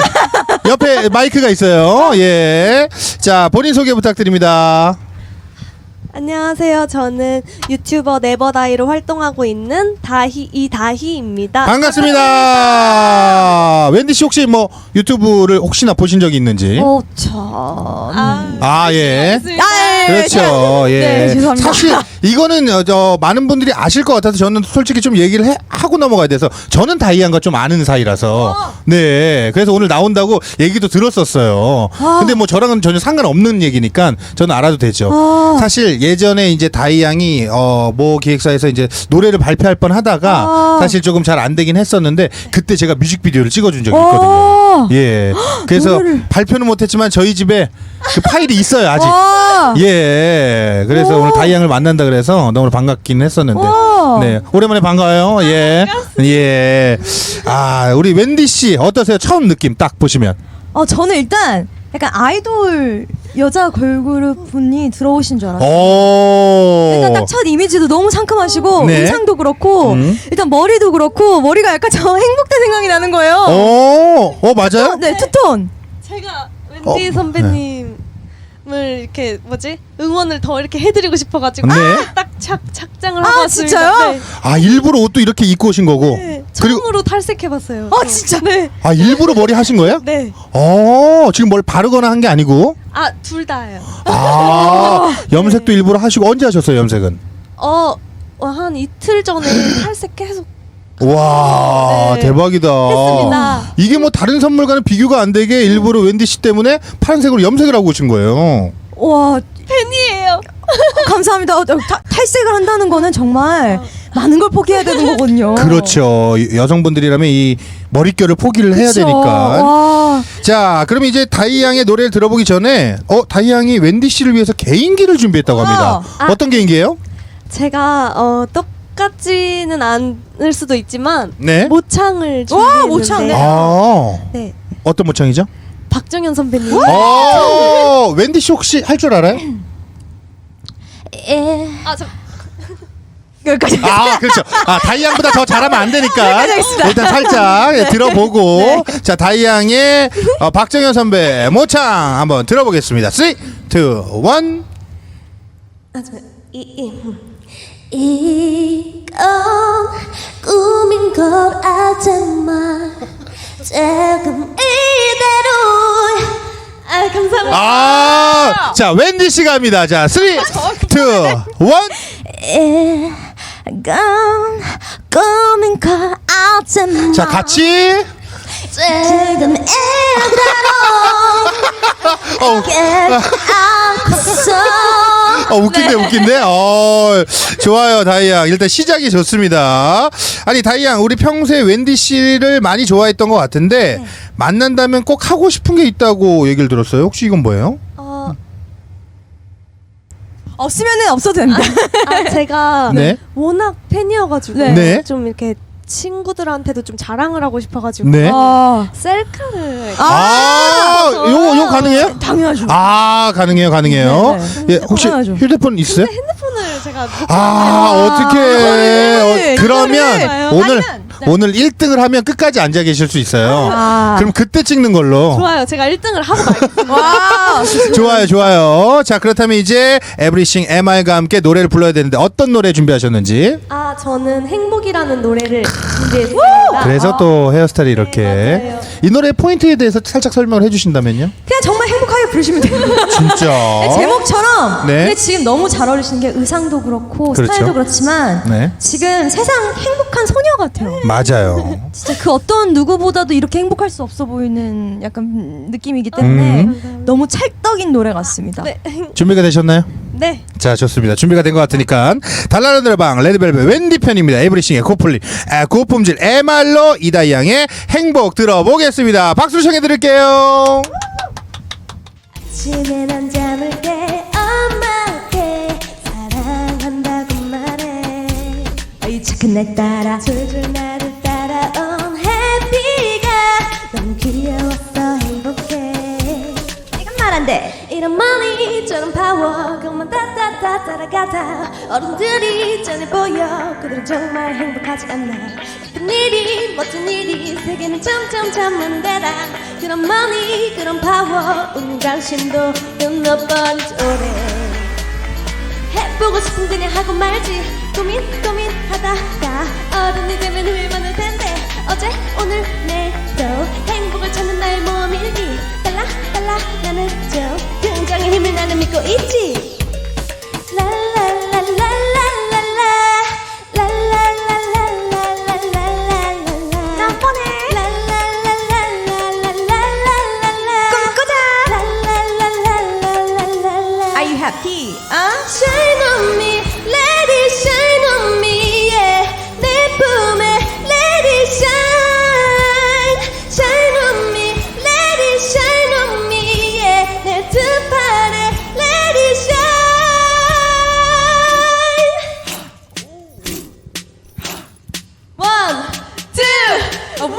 [SPEAKER 1] 옆에 마이크가 있어요. 예. 자 본인 소개 부탁드립니다.
[SPEAKER 4] 안녕하세요. 저는 유튜버 네버다이로 활동하고 있는 이다희입니다.
[SPEAKER 1] 반갑습니다. 웬디 씨 혹시 뭐 유튜브를 혹시나 보신 적이 있는지? 예. 그렇죠. 예.
[SPEAKER 3] 네, 죄송합니다.
[SPEAKER 1] 사실 이거는 많은 분들이 아실 것 같아서 저는 솔직히 좀 얘기를 하고 넘어가야 돼서 저는 다이안과 좀 아는 사이라서 네. 그래서 오늘 나온다고 얘기도 들었었어요. 근데 뭐 저랑은 전혀 상관없는 얘기니까 저는 알아도 되죠. 사실 예전에 이제 다이양이 뭐 기획사에서 이제 노래를 발표할 뻔 하다가 사실 조금 잘 안 되긴 했었는데 그때 제가 뮤직비디오를 찍어준 적이 있거든요. 예. 그래서
[SPEAKER 3] 노래를.
[SPEAKER 1] 발표는 못했지만 저희 집에 그 파일이 있어요 아직.
[SPEAKER 3] 와.
[SPEAKER 1] 예. 그래서 오늘 다이양을 만난다 그래서 너무 반갑긴 했었는데. 네. 오랜만에 반가워요. 예. 예. 아, 우리 웬디 씨 어떠세요? 처음 느낌 딱 보시면.
[SPEAKER 3] 저는 일단 약간 아이돌 여자 걸그룹 분이 들어오신 줄 알았어요. 일단 딱 첫 이미지도 너무 상큼하시고
[SPEAKER 1] 네.
[SPEAKER 3] 의상도 그렇고 일단 머리도 그렇고 머리가 약간 저 행복대 생각이 나는 거예요.
[SPEAKER 1] 맞아요?
[SPEAKER 3] 네, 투톤.
[SPEAKER 4] 제가 웬디 선배님을 이렇게 응원을 더 이렇게 해드리고 싶어가지고
[SPEAKER 1] 네.
[SPEAKER 4] 딱 착장을 하고 왔습니다.
[SPEAKER 3] 진짜요?
[SPEAKER 4] 네.
[SPEAKER 1] 아, 일부러 옷도 이렇게 입고 오신 거고.
[SPEAKER 4] 네.
[SPEAKER 1] 그리고
[SPEAKER 4] 처음으로 탈색해봤어요.
[SPEAKER 3] 진짜?
[SPEAKER 4] 네.
[SPEAKER 1] 아, 일부러 머리 하신 거예요?
[SPEAKER 4] 네.
[SPEAKER 1] 지금 뭘 바르거나 한 게 아니고.
[SPEAKER 4] 둘 다예요.
[SPEAKER 1] 염색도 일부러 하시고 언제 하셨어요, 염색은?
[SPEAKER 4] 한 이틀 전에 탈색 계속
[SPEAKER 1] 와,
[SPEAKER 4] 네.
[SPEAKER 1] 대박이다.
[SPEAKER 4] 했습니다.
[SPEAKER 1] 이게 뭐 다른 선물과는 비교가 안 되게 일부러 웬디 씨 때문에 파란색으로 염색을 하고 오신 거예요.
[SPEAKER 3] 와,
[SPEAKER 4] 팬이에요.
[SPEAKER 3] 감사합니다. 탈색을 한다는 거는 정말 많은 걸 포기해야 되는 거거든요.
[SPEAKER 1] 그렇죠. 여성분들이라면 이 머릿결을 포기를 해야
[SPEAKER 3] 그쵸.
[SPEAKER 1] 되니까.
[SPEAKER 3] 와.
[SPEAKER 1] 자, 그럼 이제 다이양의 노래를 들어보기 전에 다이양이 웬디 씨를 위해서 개인기를 준비했다고 합니다. 어떤 개인기예요?
[SPEAKER 4] 제가 똑같지는 않을 수도 있지만
[SPEAKER 1] 네.
[SPEAKER 4] 모창을
[SPEAKER 3] 와, 모창, 네.
[SPEAKER 4] 준비했는데
[SPEAKER 1] 네. 어떤 모창이죠?
[SPEAKER 4] 박정현 선배님
[SPEAKER 1] 웬디 씨 혹시 할 줄 알아요?
[SPEAKER 3] 여기까지.
[SPEAKER 1] 그렇죠. 다이양보다 더 잘하면 안 되니까
[SPEAKER 3] 알겠습니다.
[SPEAKER 1] 일단 살짝 들어보고 자, 다이양의 박정현 선배 모창 한번 들어보겠습니다. 3, 2, 1.
[SPEAKER 5] 이건 꿈인 걸 알지만 지금 이대로
[SPEAKER 4] 감사합니다.
[SPEAKER 1] 자, 웬디 씨가 합니다. 자, 3, 2, 1.
[SPEAKER 5] 이건 꿈인 걸 알지만
[SPEAKER 1] 자, 같이.
[SPEAKER 5] 지금 이대로 않고서
[SPEAKER 1] 웃긴데. 좋아요, 다이양. 일단 시작이 좋습니다. 아니, 다이양, 우리 평소에 웬디 씨를 많이 좋아했던 것 같은데, 만난다면 꼭 하고 싶은 게 있다고 얘기를 들었어요. 혹시 이건 뭐예요?
[SPEAKER 3] 없으면은 없어도 됩니다.
[SPEAKER 4] 제가
[SPEAKER 1] 네.
[SPEAKER 4] 워낙 팬이어가지고
[SPEAKER 1] 네.
[SPEAKER 4] 좀 이렇게 친구들한테도 좀 자랑을 하고 싶어가지고
[SPEAKER 1] 네.
[SPEAKER 4] 셀카를
[SPEAKER 1] 요거 가능해요?
[SPEAKER 3] 당연하죠.
[SPEAKER 1] 가능해요.
[SPEAKER 3] 네.
[SPEAKER 1] 예, 혹시
[SPEAKER 3] 당연하죠.
[SPEAKER 1] 휴대폰 있어요?
[SPEAKER 4] 핸드폰을 제가
[SPEAKER 1] 어떡해.
[SPEAKER 3] 이거를
[SPEAKER 1] 그러면
[SPEAKER 4] 이거를
[SPEAKER 1] 오늘 오늘 1등을 하면 끝까지 앉아 계실 수 있어요.
[SPEAKER 3] 아.
[SPEAKER 1] 그럼 그때 찍는 걸로.
[SPEAKER 4] 좋아요. 제가 1등을 하고 말겠습니다.
[SPEAKER 3] 와.
[SPEAKER 1] 좋아요, 좋아요. 자, 그렇다면 이제 에브리싱 MR과 함께 노래를 불러야 되는데 어떤 노래 준비하셨는지.
[SPEAKER 4] 아, 저는 행복이라는 노래를 준비했습니다.
[SPEAKER 1] 그래서 또 헤어스타일이 이렇게.
[SPEAKER 4] 맞아요.
[SPEAKER 1] 이 노래 포인트에 대해서 살짝 설명을 해주신다면요?
[SPEAKER 3] 그냥 정말 행복하게 부르시면 돼요.
[SPEAKER 1] 진짜.
[SPEAKER 3] 제목처럼.
[SPEAKER 1] 네.
[SPEAKER 3] 근데 지금 너무 잘 어울리시는 게 의상도 그렇고
[SPEAKER 1] 그렇죠.
[SPEAKER 3] 스타일도 그렇지만
[SPEAKER 1] 네.
[SPEAKER 3] 지금 세상 행복한 소녀 같아요.
[SPEAKER 1] 맞아요.
[SPEAKER 3] 진짜 그 어떤 누구보다도 이렇게 행복할 수 없어 보이는 약간 느낌이기 때문에 너무 찰떡인 노래 같습니다.
[SPEAKER 4] 네.
[SPEAKER 1] 준비가 되셨나요?
[SPEAKER 4] 네.
[SPEAKER 1] 자, 좋습니다. 준비가 된 것 같으니까 달라는 노래방 레드벨벳 웬디 편입니다. 에브리싱의 고품질 MR로 이다희 양의 행복 들어보겠습니다. 박수 청해 드릴게요.
[SPEAKER 5] 아침에 난 잠을 깨 엄마께 사랑한다고 말해
[SPEAKER 3] 이 착한 날 따라
[SPEAKER 5] 줄줄 나를 따라온 해피가 너무 귀여웠어 행복해 이건 말 안 돼 이런 머니 저런 파워 그만 따따따 따라가다 어른들이 짠해 보여 그들은 정말 행복하지 않나 예쁜 일이 멋진 일이 세계는 점점 많은데다 그런 머니 그런 파워 웃는 당신도 몇 번째 오래 해보고 싶은 그냥 하고 말지 고민하다가 어른이 되면 후회 많을 텐데 어제 오늘 내일도 행복을 찾는 나의 몸일기 딸라 나는 좀 굉장히 힘을 나는 믿고 있지 랄랄랄랄랄랄라 랄랄랄랄랄랄랄랄라 나 뻔해 랄랄랄랄랄랄랄랄라 꿈꾸자 랄랄랄랄랄랄라
[SPEAKER 3] Are you happy?
[SPEAKER 5] Shine on me, let it shine on me, yeah. 내 품에 let it shine, shine on me, let it shine on me, yeah. 내 두 팔에 let it shine.
[SPEAKER 4] 1, 2, 1, 2, 3, 4.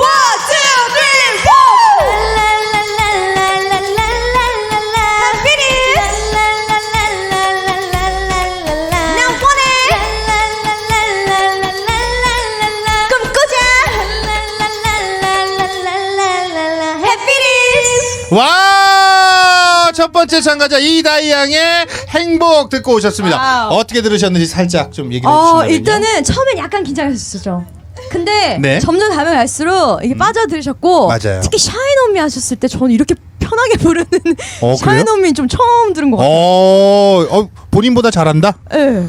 [SPEAKER 1] 와! 첫 번째 참가자 이다희 양의 행복 듣고 오셨습니다.
[SPEAKER 3] 와우.
[SPEAKER 1] 어떻게 들으셨는지 살짝 좀 얘기해 주시면.
[SPEAKER 3] 일단은 처음엔 약간 긴장했었죠. 근데
[SPEAKER 1] 네.
[SPEAKER 3] 점점 가면 갈수록 이게 빠져들으셨고
[SPEAKER 1] 맞아요.
[SPEAKER 3] 특히 샤인 온미 하셨을 때 저는 이렇게 편하게 부르는
[SPEAKER 1] 그래요?
[SPEAKER 3] 샤인 온미 좀 처음 들은 것 같아요.
[SPEAKER 1] 본인보다 잘한다?
[SPEAKER 3] 네.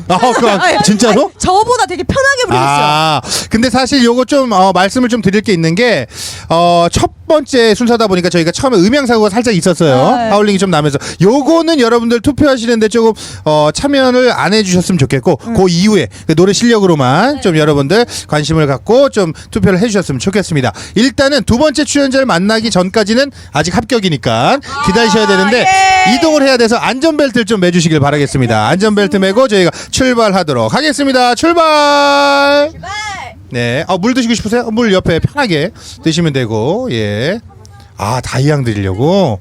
[SPEAKER 1] 진짜로?
[SPEAKER 3] 저보다 되게 편하게 부르셨어요.
[SPEAKER 1] 근데 사실 요거 좀 말씀을 좀 드릴 게 있는 게 첫 번째 순서다 보니까 저희가 처음에 음향 사고가 살짝 있었어요.
[SPEAKER 3] 네.
[SPEAKER 1] 하울링이 좀 나면서 요거는 여러분들 투표하시는데 조금 참여를 안 해주셨으면 좋겠고 그 이후에 그 노래 실력으로만 좀 여러분들 관심을 갖고 좀 투표를 해주셨으면 좋겠습니다. 일단은 두 번째 출연자를 만나기 전까지는 아직 합격이니까 기다리셔야 되는데 이동을 해야 돼서 안전벨트를 좀 매주시길 바라겠습니다. 안전벨트 매고 저희가 출발하도록 하겠습니다. 출발! 네, 물 드시고 싶으세요? 물 옆에 편하게 드시면 되고, 예. 다이양 드리려고.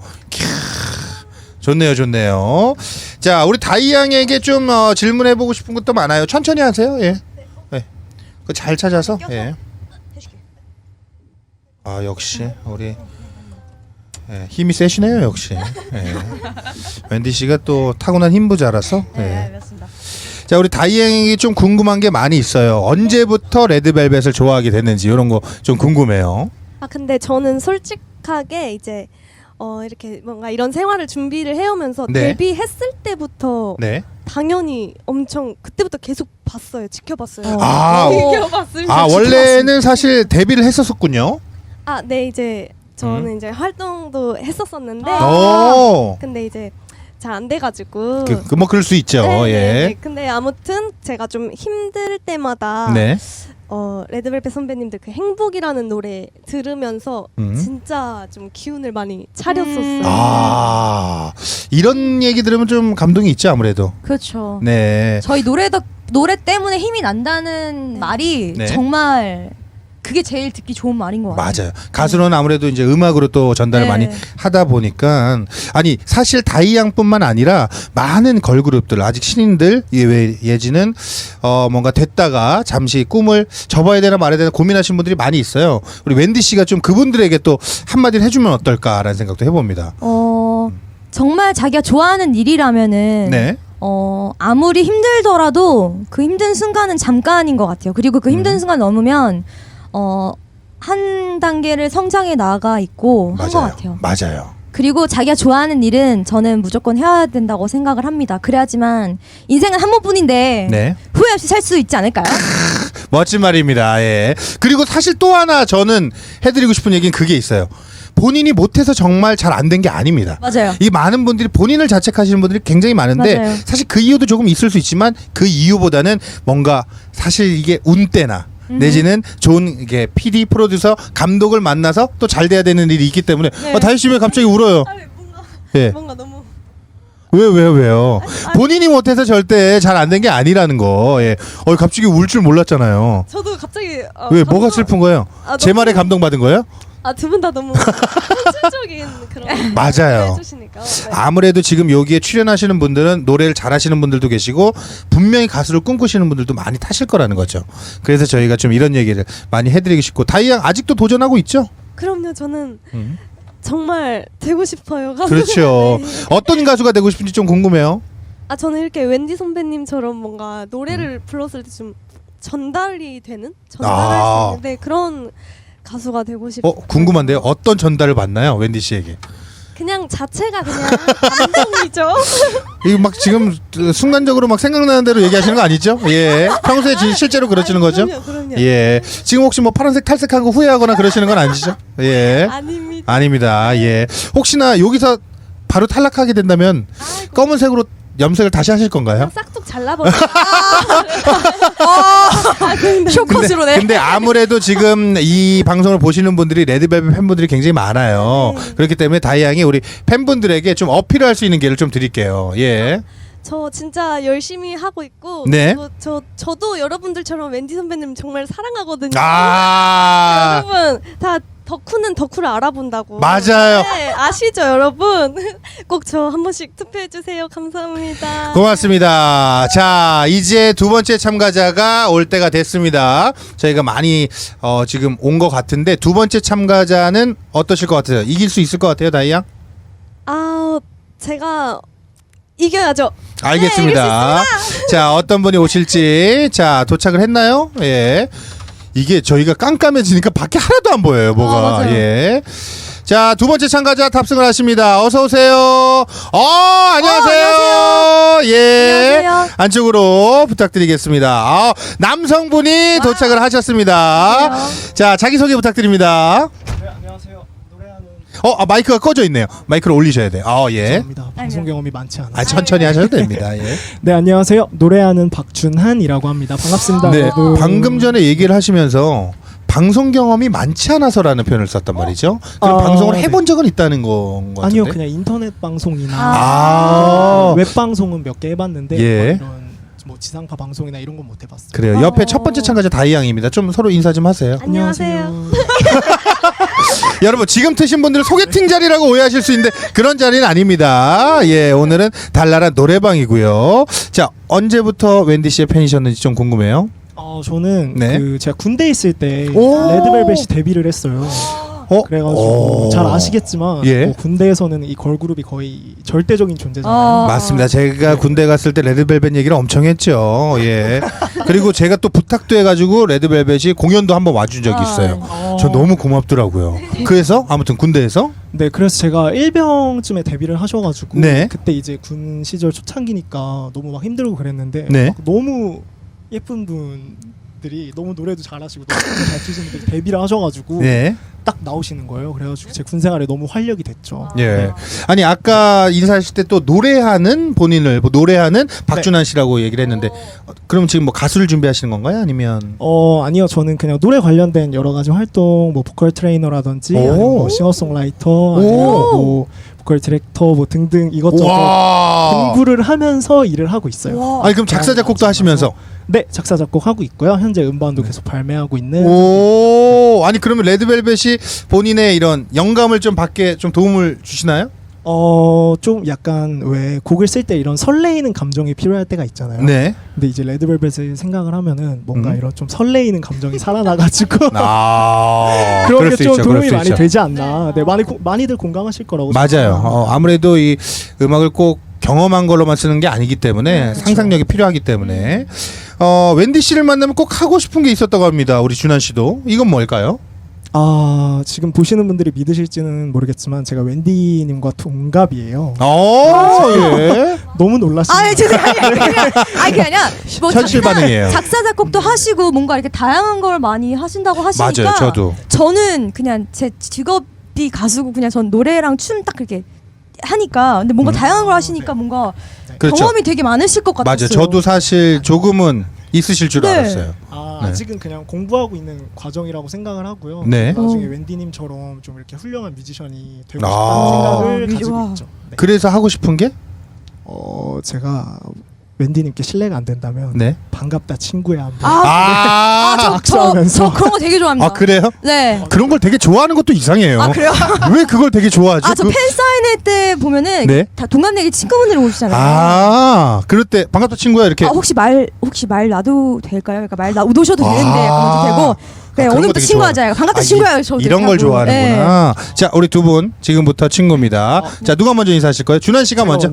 [SPEAKER 1] 좋네요, 좋네요. 자, 우리 다이양에게 좀 질문해보고 싶은 것도 많아요. 천천히 하세요, 예. 네. 그 잘 찾아서, 예. 역시, 우리. 예, 힘이 세시네요, 역시. 예. 웬디 씨가 또 타고난 힘부자라서. 예.
[SPEAKER 3] 네, 맞습니다.
[SPEAKER 1] 자, 우리 다이양에게 좀 궁금한 게 많이 있어요. 언제부터 레드벨벳을 좋아하게 됐는지 이런 거 좀 궁금해요.
[SPEAKER 4] 근데 저는 솔직하게 이제 이렇게 뭔가 이런 생활을 준비를 해오면서
[SPEAKER 1] 네.
[SPEAKER 4] 데뷔했을 때부터
[SPEAKER 1] 네.
[SPEAKER 4] 당연히 엄청 그때부터 계속 봤어요. 지켜봤어요. 지켜봤습니다.
[SPEAKER 1] 원래는 사실 데뷔를 했었군요.
[SPEAKER 4] 네, 이제 저는 이제 활동도 했었었는데 근데 이제 잘 안 돼가지고
[SPEAKER 1] 뭐 그럴 수 있죠.
[SPEAKER 4] 네,
[SPEAKER 1] 예.
[SPEAKER 4] 네. 근데 아무튼 제가 좀 힘들 때마다
[SPEAKER 1] 네.
[SPEAKER 4] 레드벨벳 선배님들 그 행복이라는 노래 들으면서 진짜 좀 기운을 많이 차렸었어요.
[SPEAKER 1] 이런 얘기 들으면 좀 감동이 있죠, 아무래도.
[SPEAKER 3] 그렇죠.
[SPEAKER 1] 네.
[SPEAKER 3] 저희 노래 때문에 힘이 난다는 말이
[SPEAKER 1] 네.
[SPEAKER 3] 정말 그게 제일 듣기 좋은 말인 것 같아요.
[SPEAKER 1] 맞아요. 가수는 아무래도 이제 음악으로 또 전달을
[SPEAKER 3] 네.
[SPEAKER 1] 많이 하다 보니까 아니 사실 다이양뿐만 아니라 많은 걸그룹들 아직 신인들 예지는 뭔가 됐다가 잠시 꿈을 접어야 되나 말아야 되나 고민하시는 분들이 많이 있어요. 우리 웬디 씨가 좀 그분들에게 또 한마디를 해주면 어떨까라는 생각도 해봅니다.
[SPEAKER 3] 정말 자기가 좋아하는 일이라면은
[SPEAKER 1] 네.
[SPEAKER 3] 아무리 힘들더라도 그 힘든 순간은 잠깐인 것 같아요. 그리고 그 힘든 순간 넘으면 한 단계를 성장해 나가 있고 한 것 같아요.
[SPEAKER 1] 맞아요.
[SPEAKER 3] 그리고 자기가 좋아하는 일은 저는 무조건 해야 된다고 생각을 합니다. 그래야지만 인생은 한 번뿐인데
[SPEAKER 1] 네.
[SPEAKER 3] 후회 없이 살 수 있지 않을까요?
[SPEAKER 1] 멋진 말입니다. 예. 그리고 사실 또 하나 저는 해드리고 싶은 얘기는 그게 있어요. 본인이 못해서 정말 잘 안 된 게 아닙니다.
[SPEAKER 3] 맞아요.
[SPEAKER 1] 이 많은 분들이 본인을 자책하시는 분들이 굉장히 많은데
[SPEAKER 3] 맞아요.
[SPEAKER 1] 사실 그 이유도 조금 있을 수 있지만 그 이유보다는 뭔가 사실 이게 운때나 내지는 좋은 이게 PD 프로듀서 감독을 만나서 또 잘 돼야 되는 일이 있기 때문에
[SPEAKER 3] 네.
[SPEAKER 1] 다희 씨 왜 갑자기 울어요? 예.
[SPEAKER 4] 뭔가 너무
[SPEAKER 1] 왜요? 본인이 못해서 절대 잘 안 된 게 아니라는 거. 예. 갑자기 울 줄 몰랐잖아요.
[SPEAKER 4] 저도 갑자기
[SPEAKER 1] 왜 뭐가 슬픈 거예요? 제 말에 감동받은 거예요?
[SPEAKER 4] 두 분 다 너무 현실적인 그런
[SPEAKER 1] 맞아요.
[SPEAKER 4] 해주시니까 네.
[SPEAKER 1] 아무래도 지금 여기에 출연하시는 분들은 노래를 잘하시는 분들도 계시고 분명히 가수를 꿈꾸시는 분들도 많이 타실 거라는 거죠. 그래서 저희가 좀 이런 얘기를 많이 해드리고 싶고 다이양 아직도 도전하고 있죠?
[SPEAKER 4] 그럼요. 저는 정말 되고 싶어요.
[SPEAKER 1] 그렇죠.
[SPEAKER 4] 네.
[SPEAKER 1] 어떤 가수가 되고 싶은지 좀 궁금해요.
[SPEAKER 4] 저는 이렇게 웬디 선배님처럼 뭔가 노래를 불렀을 때 좀 전달이 되는 전달할 수 있는데 그런 가수가 되고 싶어요.
[SPEAKER 1] 궁금한데요. 어떤 전달을 받나요, 웬디 씨에게?
[SPEAKER 4] 그냥 자체가 그냥 감동이죠.
[SPEAKER 1] 이거 막 지금 순간적으로 막 생각나는 대로 얘기하시는 거 아니죠? 예. 평소에 실제로 그러시는 거죠?
[SPEAKER 4] 그럼요.
[SPEAKER 1] 예. 지금 혹시 뭐 파란색 탈색한 거 후회하거나 그러시는 건 아니시죠? 예.
[SPEAKER 4] 아닙니다.
[SPEAKER 1] 아닙니다. 예. 혹시나 여기서 바로 탈락하게 된다면 검은색으로 염색을 다시 하실 건가요?
[SPEAKER 4] 그냥 싹둑 잘라버려.
[SPEAKER 3] 쇼컷으로네.
[SPEAKER 1] 근데 아무래도 지금 이 방송을 보시는 분들이 레드벨벳 팬분들이 굉장히 많아요. 그렇기 때문에 다이양이 우리 팬분들에게 좀 어필할 수 있는 기회를 좀 드릴게요. 예.
[SPEAKER 4] 저 진짜 열심히 하고 있고
[SPEAKER 1] 네.
[SPEAKER 4] 그리고 저도 여러분들처럼 웬디 선배님 정말 사랑하거든요.
[SPEAKER 1] 아.
[SPEAKER 4] 여러분 다 덕후는 덕후를 알아본다고.
[SPEAKER 1] 맞아요.
[SPEAKER 4] 네, 아시죠 여러분? 꼭 저 한 번씩 투표해 주세요. 감사합니다.
[SPEAKER 1] 고맙습니다. 자, 이제 두 번째 참가자가 올 때가 됐습니다. 저희가 많이 지금 온 것 같은데 두 번째 참가자는 어떠실 것 같아요? 이길 수 있을 것 같아요, 다이양?
[SPEAKER 4] 제가 이겨야죠.
[SPEAKER 1] 알겠습니다. 자, 어떤 분이 오실지. 자, 도착을 했나요? 예. 이게 저희가 깜깜해지니까 밖에 하나도 안 보여요, 뭐가.
[SPEAKER 3] 맞아요.
[SPEAKER 1] 예. 자, 두 번째 참가자 탑승을 하십니다. 어서 오세요. 안녕하세요. 예.
[SPEAKER 3] 안녕하세요.
[SPEAKER 1] 안쪽으로 부탁드리겠습니다. 남성분이 도착을 하셨습니다.
[SPEAKER 3] 안녕하세요.
[SPEAKER 1] 자, 자기소개 부탁드립니다.
[SPEAKER 6] 네, 안녕하세요. 노래하는
[SPEAKER 1] 마이크가 꺼져 있네요. 마이크를 올리셔야 돼요. 예.
[SPEAKER 6] 죄송합니다. 방송 경험이 많지 않아요.
[SPEAKER 1] 천천히 하셔도 됩니다. 예.
[SPEAKER 6] 네, 안녕하세요. 노래하는 박준한이라고 합니다. 반갑습니다.
[SPEAKER 1] 네,
[SPEAKER 6] 여러분.
[SPEAKER 1] 방금 전에 얘기를 하시면서 방송 경험이 많지 않아서라는 표현을 썼단 말이죠. 그럼 방송을 해본 적은 있다는 건 같은데?
[SPEAKER 6] 아니요, 그냥 인터넷 방송이나
[SPEAKER 1] 아.
[SPEAKER 6] 웹 방송은 몇 개 해봤는데
[SPEAKER 1] 예.
[SPEAKER 6] 이런 뭐 지상파 방송이나 이런 건 못 해봤어요.
[SPEAKER 1] 그래요. 옆에 첫 번째 참가자 다이양입니다. 좀 서로 인사 좀 하세요.
[SPEAKER 4] 안녕하세요.
[SPEAKER 1] 여러분 지금 트신 분들은 소개팅 자리라고 오해하실 수 있는데 그런 자리는 아닙니다. 예, 오늘은 달나라 노래방이고요. 자, 언제부터 웬디 씨의 팬이셨는지 좀 궁금해요.
[SPEAKER 6] 저는
[SPEAKER 1] 네.
[SPEAKER 6] 제가 군대 있을 때
[SPEAKER 1] 오.
[SPEAKER 6] 레드벨벳이 데뷔를 했어요. 그래가지고 잘 아시겠지만
[SPEAKER 1] 예.
[SPEAKER 6] 군대에서는 이 걸그룹이 거의 절대적인 존재잖아요.
[SPEAKER 1] 맞습니다. 제가 군대 갔을 때 레드벨벳 얘기를 엄청 했죠. 예. 그리고 제가 또 부탁도 해가지고 레드벨벳이 공연도 한번 와준 적이 있어요. 저 너무 고맙더라고요. 그래서 아무튼 군대에서
[SPEAKER 6] 네, 그래서 제가 1병쯤에 데뷔를 하셔가지고
[SPEAKER 1] 네.
[SPEAKER 6] 그때 이제 군 시절 초창기니까 너무 막 힘들고 그랬는데
[SPEAKER 1] 네.
[SPEAKER 6] 막 너무 예쁜 분들이 너무 노래도 잘하시고 너무 잘 추시는 분들이 데뷔를 하셔가지고
[SPEAKER 1] 네.
[SPEAKER 6] 딱 나오시는 거예요. 그래가지고 제 군 생활에 너무 활력이 됐죠.
[SPEAKER 1] 예. 아니 아까 인사하실 때 또 노래하는 본인을 노래하는 박준한 씨라고 얘기를 했는데 그럼 지금 뭐 가수를 준비하시는 건가요? 아니면
[SPEAKER 6] 아니요, 저는 그냥 노래 관련된 여러 가지 활동, 뭐 보컬 트레이너라든지 아니면 뭐 싱어송라이터, 아니면 뭐 보컬 디렉터 뭐 등등 이것저것
[SPEAKER 1] 와.
[SPEAKER 6] 공부를 하면서 일을 하고 있어요.
[SPEAKER 1] 아니 그럼 작사 작곡도 하시면서
[SPEAKER 6] 네, 작사 작곡 하고 있고요. 현재 음반도 계속 발매하고 있는.
[SPEAKER 1] 오. 아니 그러면 레드벨벳이 본인의 이런 영감을 좀 받게 좀 도움을 주시나요?
[SPEAKER 6] 좀 약간 왜 곡을 쓸 때 이런 설레이는 감정이 필요할 때가 있잖아요.
[SPEAKER 1] 네.
[SPEAKER 6] 근데 이제 레드벨벳을 생각을 하면은 뭔가
[SPEAKER 1] 음.
[SPEAKER 6] 이런 좀 설레이는 감정이 살아나가지고
[SPEAKER 1] 아,
[SPEAKER 6] 그런
[SPEAKER 1] 그럴
[SPEAKER 6] 게
[SPEAKER 1] 수
[SPEAKER 6] 좀
[SPEAKER 1] 있죠, 그럴
[SPEAKER 6] 도움이
[SPEAKER 1] 수
[SPEAKER 6] 많이
[SPEAKER 1] 있죠.
[SPEAKER 6] 되지 않나. 네, 많이들 공감하실 거라고
[SPEAKER 1] 맞아요.
[SPEAKER 6] 생각합니다.
[SPEAKER 1] 아무래도 이 음악을 꼭 경험한 걸로만 쓰는 게 아니기 때문에 상상력이 필요하기 때문에 웬디 씨를 만나면 꼭 하고 싶은 게 있었다고 합니다. 우리 준한 씨도. 이건 뭘까요?
[SPEAKER 6] 지금 보시는 분들이 믿으실지는 모르겠지만 제가 웬디님과 동갑이에요.
[SPEAKER 1] 예.
[SPEAKER 6] 너무 놀라시네요.
[SPEAKER 3] 아, 죄송해요. 그게 아니라 뭐
[SPEAKER 1] 현실 반응이에요.
[SPEAKER 3] 작사 작곡도 하시고 뭔가 이렇게 다양한 걸 많이 하신다고 하시니까
[SPEAKER 1] 맞아요, 저도.
[SPEAKER 3] 저는 그냥 제 직업이 가수고 그냥 전 노래랑 춤 딱 그렇게 하니까 근데 뭔가 다양한 걸 하시니까 뭔가
[SPEAKER 1] 그렇죠.
[SPEAKER 3] 경험이 되게 많으실 것 같았어요.
[SPEAKER 1] 맞아요. 저도 사실 조금은 있으실 줄
[SPEAKER 3] 네.
[SPEAKER 1] 알았어요. 네.
[SPEAKER 6] 아직은 그냥 공부하고 있는 과정이라고 생각을 하고요.
[SPEAKER 1] 네.
[SPEAKER 6] 나중에 웬디님처럼 좀 이렇게 훌륭한 뮤지션이 되고 싶다는
[SPEAKER 1] 아.
[SPEAKER 6] 생각을
[SPEAKER 3] 와.
[SPEAKER 6] 가지고 있죠. 네.
[SPEAKER 1] 그래서 하고 싶은 게?
[SPEAKER 6] 제가 웬디님께 실례가 안 된다면
[SPEAKER 1] 네.
[SPEAKER 6] 반갑다 친구야 한번.
[SPEAKER 3] 저 그런 거 되게 좋아합니다.
[SPEAKER 1] 아, 그래요?
[SPEAKER 3] 네.
[SPEAKER 1] 그런 걸 되게 좋아하는 것도 이상해요.
[SPEAKER 3] 아, 그래요?
[SPEAKER 1] 왜 그걸 되게 좋아하지?
[SPEAKER 3] 저 팬사인회 때 보면은
[SPEAKER 1] 네?
[SPEAKER 3] 다 동갑내기 친구분들이 오시잖아요.
[SPEAKER 1] 그럴 때 반갑다 친구야 이렇게.
[SPEAKER 3] 혹시 말 놔도 될까요? 그러니까 말 놔두셔도 되는데 약간 되고. 네,
[SPEAKER 1] 그런 거
[SPEAKER 3] 오늘부터
[SPEAKER 1] 되게
[SPEAKER 3] 친구하자. 반갑다 친구야. 저
[SPEAKER 1] 이런 걸 좋아하는구나. 자, 우리 두 분 지금부터 친구입니다. 자, 누가 먼저 인사하실 거예요? 준한 씨가 먼저.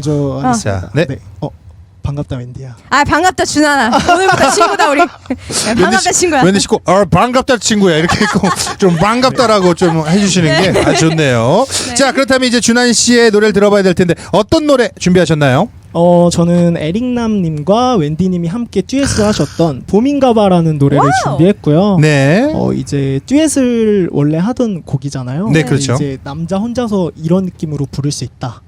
[SPEAKER 1] 자, 네.
[SPEAKER 6] 반갑다 웬디야.
[SPEAKER 3] 반갑다 준하나. 오늘부터 친구다 우리. 네, 반갑다 친구야.
[SPEAKER 1] 왠지 꼭 반갑다 친구야 이렇게 꼭 좀 반갑다라고 좀 해주시는 게 아주 좋네요.
[SPEAKER 3] 네.
[SPEAKER 1] 자, 그렇다면 이제 준한 씨의 노래를 들어봐야 될 텐데 어떤 노래 준비하셨나요?
[SPEAKER 6] 저는 에릭남님과 웬디님이 함께 듀엣을 하셨던 봄인가봐라는 노래를
[SPEAKER 3] 와우.
[SPEAKER 6] 준비했고요.
[SPEAKER 1] 네.
[SPEAKER 6] 이제 듀엣을 원래 하던 곡이잖아요.
[SPEAKER 1] 네, 그렇죠.
[SPEAKER 6] 이제 남자 혼자서 이런 느낌으로 부를 수 있다.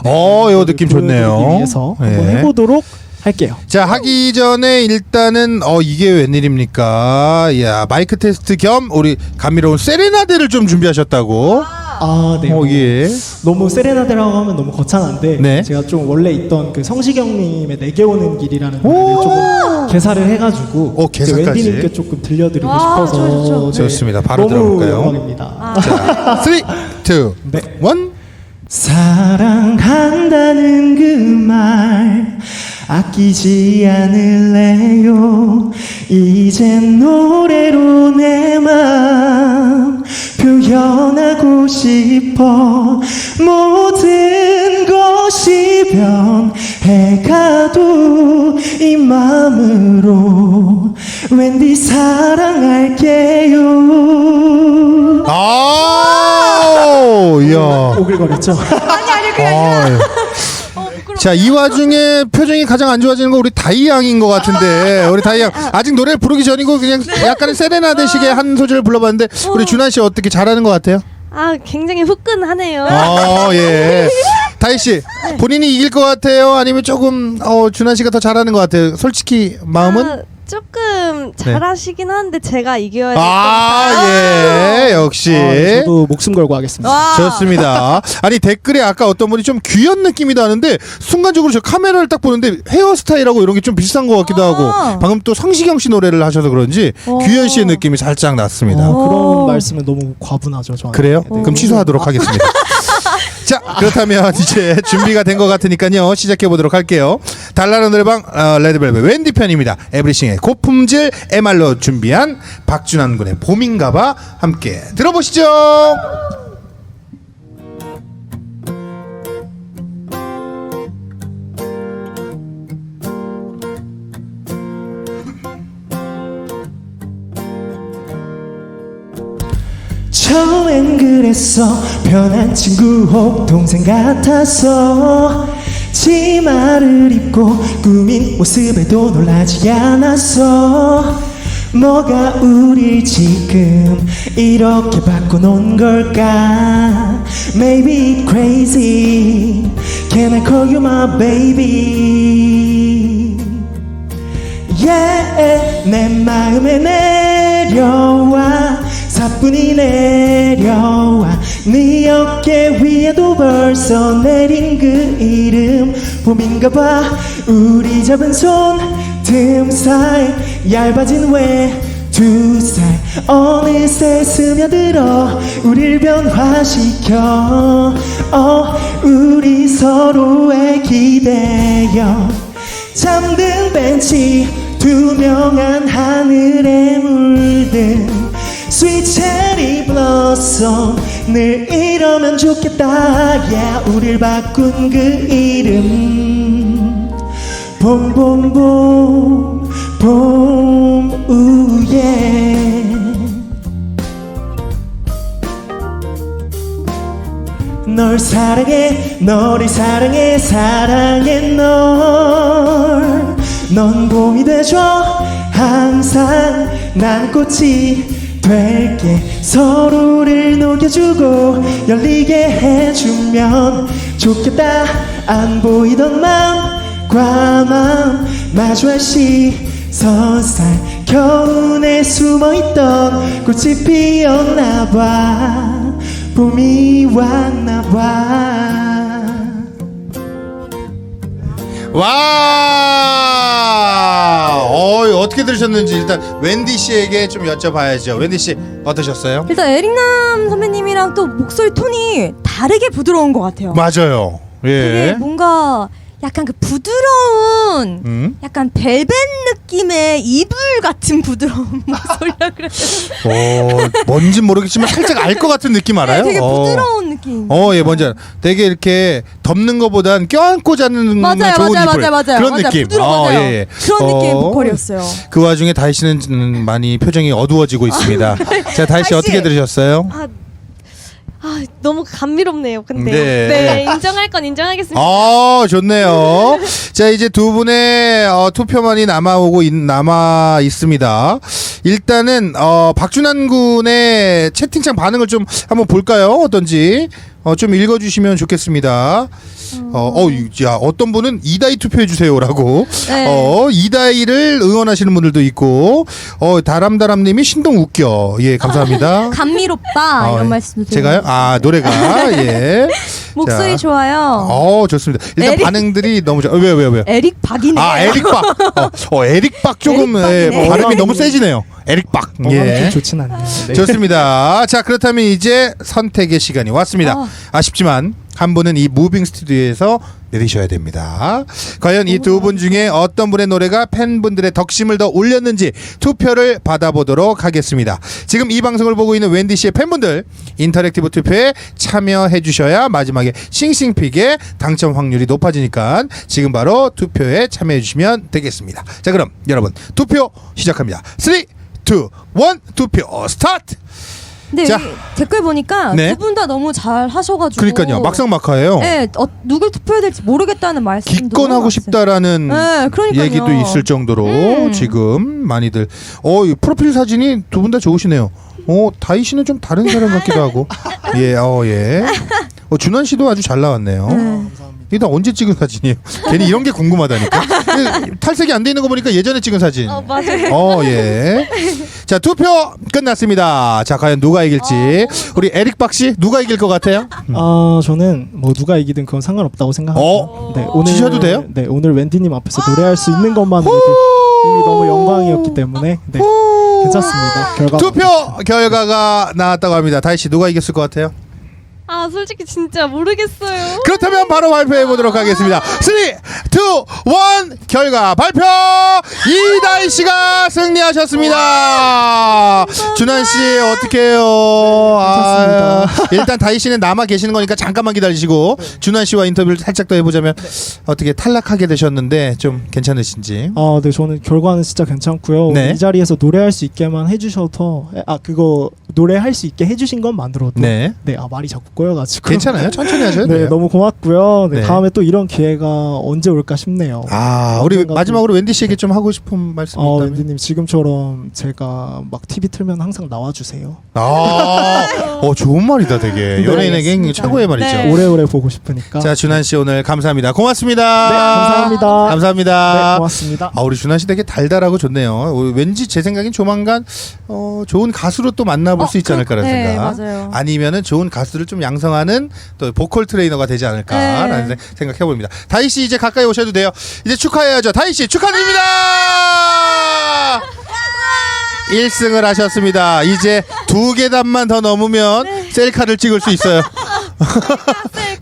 [SPEAKER 1] 이 느낌 좋네요.
[SPEAKER 6] 보여드리기 위해서 한번
[SPEAKER 1] 네.
[SPEAKER 6] 해보도록 할게요.
[SPEAKER 1] 자, 하기 전에 일단은 이게 웬일입니까? 야, 마이크 테스트 겸 우리 감미로운 세레나데를 좀 준비하셨다고.
[SPEAKER 6] 네.
[SPEAKER 1] 예.
[SPEAKER 6] 너무 세레나데라고 하면 너무 거창한데
[SPEAKER 1] 네.
[SPEAKER 6] 제가 좀 원래 있던 그 성시경님의 내게 오는 길이라는 노래를 조금 개사를 해가지고
[SPEAKER 1] 개사까지.
[SPEAKER 6] 웬디님께 조금 들려드리고
[SPEAKER 3] 와,
[SPEAKER 6] 싶어서
[SPEAKER 3] 좋죠.
[SPEAKER 1] 좋습니다. 바로
[SPEAKER 6] 너무
[SPEAKER 1] 들어볼까요?
[SPEAKER 6] 영광입니다.
[SPEAKER 1] 자, 3, 2,
[SPEAKER 6] 네.
[SPEAKER 1] 1.
[SPEAKER 6] 사랑한다는 그 말 아끼지 않을래요. 이젠 노래로 내 맘 표현하고 싶어. 모든 것이 변해가도 이 마음으로 웬디 사랑할게요.
[SPEAKER 1] 이야.
[SPEAKER 6] 오글거렸죠?
[SPEAKER 3] 아니 그냥
[SPEAKER 1] 자, 이 와중에 표정이 가장 안 좋아지는 거 우리 다이 양인 것 같은데 우리 다이 양 아직 노래를 부르기 전이고 그냥 약간의 세레나데식의 한 소절을 불러봤는데 우리 준한 씨 어떻게 잘하는 것 같아요?
[SPEAKER 4] 굉장히 후끈하네요.
[SPEAKER 1] 예. 다이 씨 본인이 이길 것 같아요? 아니면 조금 준한 씨가 더 잘하는 것 같아요? 솔직히 마음은?
[SPEAKER 4] 조금 잘하시긴 하는데 제가 이겨야 될 것 같아요.
[SPEAKER 1] 예, 역시.
[SPEAKER 6] 저도 목숨 걸고 하겠습니다.
[SPEAKER 1] 좋습니다. 아니 댓글에 아까 어떤 분이 좀 귀연 느낌이다 하는데 순간적으로 저 카메라를 딱 보는데 헤어스타일하고 이런 게 좀 비슷한 것 같기도 하고 방금 또 성시경 씨 노래를 하셔서 그런지 귀연 씨의 느낌이 살짝 났습니다.
[SPEAKER 6] 그런 말씀은 너무 과분하죠, 저한테.
[SPEAKER 1] 그래요?
[SPEAKER 6] 네.
[SPEAKER 1] 그럼 취소하도록 하겠습니다. 자, 그렇다면 이제 준비가 된 것 같으니까요 시작해 보도록 할게요. 달나라 노래방 레드벨벳 웬디 편입니다. 에브리싱의 고품질 MR로 준비한 박준환 군의 봄인가봐 함께 들어보시죠.
[SPEAKER 6] 처음엔 그랬어. 편한 친구 혹 동생 같아서 치마를 입고 꾸민 모습에도 놀라지 않았어. 뭐가 우릴 지금 이렇게 바꿔놓은 걸까? Maybe crazy. Can I call you my baby? Yeah, 내 마음에 내려와 사뿐히 내려와. 네 어깨 위에도 벌써 내린 그 이름 봄인가봐. 우리 잡은 손 틈 사이 얇아진 2살 어느새 스며들어 우릴 변화시켜 우리 서로의 기대어 잠든 벤치 투명한 하늘에 물든 Sweet Cherry Blossom 늘 이러면 좋겠다 yeah 우릴 바꾼 그 이름 봄봄봄 봄 우예 널 사랑해 너를 사랑해 사랑해 넌 봄이 돼줘 항상 난 꽃이 될게 서로를 녹여주고 열리게 해주면 좋겠다 안 보이던 맘과 맘 마주할 시선살 겨우내 숨어있던 꽃이 피었나봐 봄이 왔나봐
[SPEAKER 1] 와, 어떻게 들으셨는지 일단 웬디 씨에게 좀 여쭤봐야죠. 웬디 씨 어떠셨어요?
[SPEAKER 3] 일단 에릭남 선배님이랑 또 목소리 톤이 다르게 부드러운 것 같아요.
[SPEAKER 1] 맞아요.
[SPEAKER 3] 되게
[SPEAKER 1] 예.
[SPEAKER 3] 뭔가 약간 그 부드러운 약간 벨벳 느낌의 이불 같은 부드러운 목소리라 그래요.
[SPEAKER 1] 뭔진 모르겠지만 살짝 알 것 같은 느낌 알아요?
[SPEAKER 3] 네, 되게 부드러운 느낌.
[SPEAKER 1] 예, 뭔지 알아. 되게 이렇게 덮는 것보단 껴안고 자는
[SPEAKER 3] 맞아요,
[SPEAKER 1] 좋은
[SPEAKER 3] 맞아요,
[SPEAKER 1] 이불.
[SPEAKER 3] 맞아요.
[SPEAKER 1] 그런
[SPEAKER 3] 맞아요.
[SPEAKER 1] 느낌.
[SPEAKER 3] 부드러워요.
[SPEAKER 1] 예, 예.
[SPEAKER 3] 그런 느낌의 보컬이었어요.
[SPEAKER 1] 그 와중에 다희 씨는 많이 표정이 어두워지고 있습니다. 자, 다희 씨
[SPEAKER 3] 다희
[SPEAKER 1] 어떻게
[SPEAKER 3] 씨.
[SPEAKER 1] 들으셨어요?
[SPEAKER 4] 너무 감미롭네요. 근데
[SPEAKER 1] 네.
[SPEAKER 4] 인정할 건 인정하겠습니다.
[SPEAKER 1] 좋네요. 자, 이제 두 분의 투표만이 남아 있습니다. 일단은 박준환 군의 채팅창 반응을 좀 한번 볼까요? 어떤지 좀 읽어주시면 좋겠습니다. 야, 어떤 분은 이다희 투표해 주세요라고.
[SPEAKER 3] 네.
[SPEAKER 1] 이다희를 응원하시는 분들도 있고, 다람다람님이 신동 웃겨. 예, 감사합니다.
[SPEAKER 3] 감미롭다 이런 말씀도
[SPEAKER 1] 제가요? 노래가 예.
[SPEAKER 3] 목소리
[SPEAKER 1] 자.
[SPEAKER 3] 좋아요.
[SPEAKER 1] 좋습니다. 일단
[SPEAKER 3] 에릭.
[SPEAKER 1] 반응들이 너무 좋아. 왜요?
[SPEAKER 3] 에릭 박이네.
[SPEAKER 1] 에릭박. 에릭박 조금
[SPEAKER 3] 에릭박이네.
[SPEAKER 1] 예, 발음이 너무 세지네요. 에릭박.
[SPEAKER 6] 예. 좋진 않네요. 네.
[SPEAKER 1] 좋습니다. 자, 그렇다면 이제 선택의 시간이 왔습니다. 아쉽지만 한 분은 이 무빙 스튜디오에서 내리셔야 됩니다. 과연 이 두 분 중에 어떤 분의 노래가 팬분들의 덕심을 더 올렸는지 투표를 받아보도록 하겠습니다. 지금 이 방송을 보고 있는 웬디 씨의 팬분들 인터랙티브 투표에 참여해 주셔야 마지막에 싱싱픽의 당첨 확률이 높아지니까 지금 바로 투표에 참여해 주시면 되겠습니다. 자, 그럼 여러분 투표 시작합니다. 3, 2, 1 투표 스타트.
[SPEAKER 3] 근데
[SPEAKER 1] 자.
[SPEAKER 3] 여기 댓글 보니까
[SPEAKER 1] 네.
[SPEAKER 3] 두 분 다 너무 잘 하셔가지고.
[SPEAKER 1] 그러니까요. 막상막하예요.
[SPEAKER 3] 네, 누굴 투표해야 될지 모르겠다는 말씀도
[SPEAKER 1] 기권하고
[SPEAKER 3] 많았어요.
[SPEAKER 1] 싶다라는
[SPEAKER 3] 네, 그러니까요.
[SPEAKER 1] 얘기도 있을 정도로 지금 많이들 이 프로필 사진이 두 분 다 좋으시네요. 다희 씨는 좀 다른 사람 같기도 하고. 예. 준환 씨도 아주 잘 나왔네요. 이게 다 언제 찍은 사진이에요? 괜히 이런 게 궁금하다니까. 탈색이 안 돼 있는 거 보니까 예전에 찍은 사진.
[SPEAKER 4] 맞아요.
[SPEAKER 1] 예. 자, 투표 끝났습니다. 자, 과연 누가 이길지. 우리 에릭박 씨 누가 이길 것 같아요?
[SPEAKER 6] 저는 뭐 누가 이기든 그건 상관없다고 생각합니다. 네,
[SPEAKER 1] 지셔도 돼요?
[SPEAKER 6] 네, 오늘 웬디님 앞에서 노래할 수 있는 것만으로도 이미 너무 영광이었기 때문에 네, 괜찮습니다.
[SPEAKER 1] 투표 결과가 나왔다고 합니다. 다희 씨 누가 이겼을 것 같아요?
[SPEAKER 4] 솔직히 진짜 모르겠어요.
[SPEAKER 1] 그렇다면 바로 발표해 보도록 하겠습니다. 3, 2, 1 결과 발표. 이다희 씨가 승리하셨습니다. 준환 씨 어떡해요? 일단 다희 씨는 남아 계시는 거니까 잠깐만 기다리시고 준환 씨와 인터뷰를 살짝 더 해보자면 어떻게 탈락하게 되셨는데 좀 괜찮으신지?
[SPEAKER 6] 네, 저는 결과는 진짜 괜찮고요.
[SPEAKER 1] 네.
[SPEAKER 6] 이 자리에서 노래할 수 있게만 해주셔서 그거 노래할 수 있게 해주신 것만으로도
[SPEAKER 1] 네.
[SPEAKER 6] 말이 자꾸 꼬여가지고
[SPEAKER 1] 괜찮아요. 천천히 하셔도
[SPEAKER 6] 네,
[SPEAKER 1] 돼요.
[SPEAKER 6] 너무 고맙고요. 네,
[SPEAKER 1] 네.
[SPEAKER 6] 다음에 또 이런 기회가 언제 올까 싶네요.
[SPEAKER 1] 우리
[SPEAKER 6] 언젠가
[SPEAKER 1] 마지막으로 웬디 씨에게 좀 하고 싶은 말씀이 있다면?
[SPEAKER 6] 웬디님 지금처럼 제가 막 TV 틀면 항상 나와주세요.
[SPEAKER 1] 좋은 말이다 되게.
[SPEAKER 6] 네,
[SPEAKER 1] 연예인에게
[SPEAKER 6] 알겠습니다.
[SPEAKER 1] 최고의 말이죠.
[SPEAKER 3] 네.
[SPEAKER 6] 오래오래 보고 싶으니까.
[SPEAKER 1] 자, 준환 씨 오늘 감사합니다. 고맙습니다.
[SPEAKER 6] 네, 감사합니다.
[SPEAKER 1] 감사합니다.
[SPEAKER 6] 네, 고맙습니다.
[SPEAKER 1] 우리 준환 씨 되게 달달하고 좋네요. 왠지 제 생각엔 조만간 좋은 가수로 또 만나볼 수 있지 않을까라는
[SPEAKER 3] 네,
[SPEAKER 1] 생각.
[SPEAKER 3] 맞아요.
[SPEAKER 1] 아니면은 좋은 가수를 좀 양성하는 또 보컬 트레이너가 되지 않을까라는
[SPEAKER 3] 네.
[SPEAKER 1] 생각해 봅니다. 다희 씨 이제 가까이 오셔도 돼요. 이제 축하해야죠. 다희 씨 축하드립니다. 1승을 하셨습니다. 이제 2계단만 더 넘으면 셀카를 찍을 수 있어요.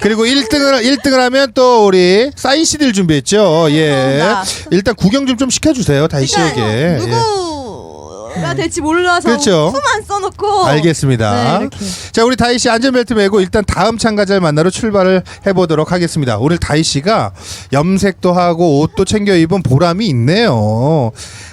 [SPEAKER 1] 그리고 1등을 하면 또 우리 사인 CD를 준비했죠. 예. 일단 구경 좀 시켜주세요, 다희 씨에게. 예.
[SPEAKER 3] 누구가 될지 몰라서
[SPEAKER 1] 그렇죠.
[SPEAKER 3] 후만 써놓고.
[SPEAKER 1] 알겠습니다.
[SPEAKER 3] 네, 이렇게.
[SPEAKER 1] 자, 우리 다희 씨 안전벨트 매고 일단 다음 참가자를 만나러 출발을 해보도록 하겠습니다. 오늘 다희 씨가 염색도 하고 옷도 챙겨 입은 보람이 있네요.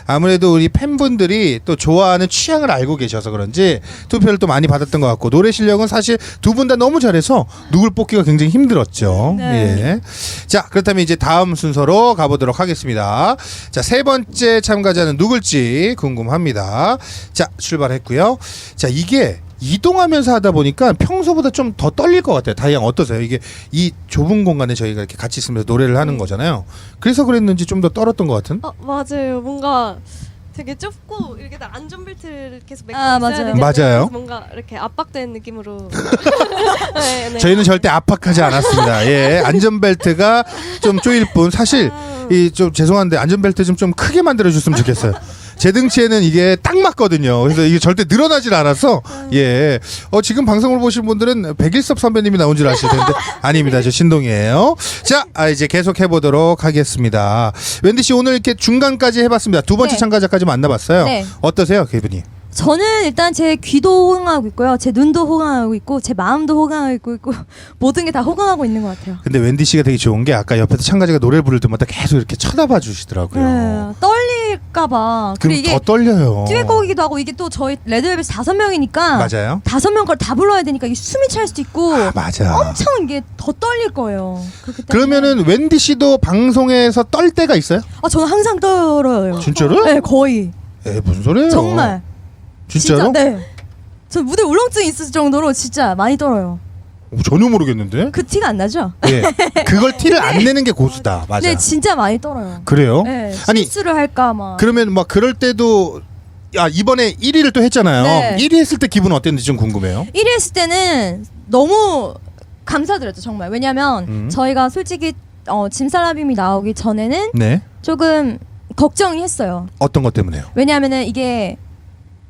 [SPEAKER 1] 아무래도 우리 팬분들이 또 좋아하는 취향을 알고 계셔서 그런지 투표를 또 많이 받았던 것 같고, 노래 실력은 사실 두 분 다 너무 잘해서 누굴 뽑기가 굉장히 힘들었죠.
[SPEAKER 3] 네.
[SPEAKER 1] 예. 자, 그렇다면 이제 다음 순서로 가보도록 하겠습니다. 자, 세 번째 참가자는 누굴지 궁금합니다. 자, 출발했고요. 자, 이게 이동하면서 하다 보니까 평소보다 좀 더 떨릴 것 같아요. 다이양 어떠세요? 이게 이 좁은 공간에 저희가 이렇게 같이 있으면서 노래를 하는 거잖아요. 그래서 그랬는지 좀 더 떨었던 것 같은?
[SPEAKER 4] 맞아요. 뭔가 되게 좁고 이렇게 다 안전벨트를 계속 매고
[SPEAKER 3] 아,
[SPEAKER 4] 있어야
[SPEAKER 3] 맞아요.
[SPEAKER 4] 되잖아요.
[SPEAKER 1] 맞아요.
[SPEAKER 4] 그래서 뭔가 이렇게 압박된 느낌으로. 네.
[SPEAKER 1] 저희는 절대 압박하지 않았습니다. 예, 안전벨트가 좀 쪼일 뿐. 사실 이 좀 죄송한데 안전벨트 좀 크게 만들어 줬으면 좋겠어요. 제 등치에는 이게 딱 맞거든요. 그래서 이게 절대 늘어나질 않아서 예. 지금 방송을 보신 분들은 백일섭 선배님이 나온 줄 아실 텐데 아닙니다. 저 신동이에요. 자, 이제 계속 해보도록 하겠습니다. 웬디 씨 오늘 이렇게 중간까지 해봤습니다. 두 번째
[SPEAKER 3] 네.
[SPEAKER 1] 참가자까지 만나봤어요.
[SPEAKER 3] 네.
[SPEAKER 1] 어떠세요, 기분이?
[SPEAKER 3] 저는 일단 제 귀도 호강하고 있고요. 제 눈도 호강하고 있고 제 마음도 호강하고 있고 모든 게 다 호강하고 있는 것 같아요.
[SPEAKER 1] 근데 웬디 씨가 되게 좋은 게 아까 옆에서 참가자가 노래를 부를 때마다 계속 이렇게 쳐다봐 주시더라고요.
[SPEAKER 3] 네, 떨릴까봐.
[SPEAKER 1] 그럼
[SPEAKER 3] 그리고 이게
[SPEAKER 1] 더 떨려요.
[SPEAKER 3] 듀엣곡이기도 하고 이게 또 저희 레드벨벳 5명이니까
[SPEAKER 1] 맞아요.
[SPEAKER 3] 5명 걸 다 불러야 되니까 이게 숨이 찰 수도 있고
[SPEAKER 1] 맞아.
[SPEAKER 3] 엄청 이게 더 떨릴 거예요. 그렇기 때문에.
[SPEAKER 1] 그러면은 웬디 씨도 방송에서 떨 때가 있어요?
[SPEAKER 3] 저는 항상 떨어요.
[SPEAKER 1] 진짜로?
[SPEAKER 3] 네, 거의.
[SPEAKER 1] 무슨 소리예요?
[SPEAKER 3] 정말.
[SPEAKER 1] 진짜로?
[SPEAKER 3] 진짜, 네. 저 무대 울렁증이 있을 정도로 진짜 많이 떨어요.
[SPEAKER 1] 전혀 모르겠는데.
[SPEAKER 3] 그 티가 안 나죠?
[SPEAKER 1] 예. 그걸 티를 안 내는 게 고수다. 맞아.
[SPEAKER 3] 네, 진짜 많이 떨어요.
[SPEAKER 1] 그래요?
[SPEAKER 3] 네,
[SPEAKER 1] 아니,
[SPEAKER 3] 실수를 할까 막.
[SPEAKER 1] 그러면 막 그럴 때도 이번에 1위를 또 했잖아요.
[SPEAKER 3] 네.
[SPEAKER 1] 1위 했을 때 기분 어땠는지 좀 궁금해요.
[SPEAKER 3] 1위 했을 때는 너무 감사드렸죠, 정말. 왜냐면 저희가 솔직히 짐살라빔이 나오기 전에는
[SPEAKER 1] 네.
[SPEAKER 3] 조금 걱정이 했어요.
[SPEAKER 1] 어떤 것 때문에요?
[SPEAKER 3] 왜냐면은 이게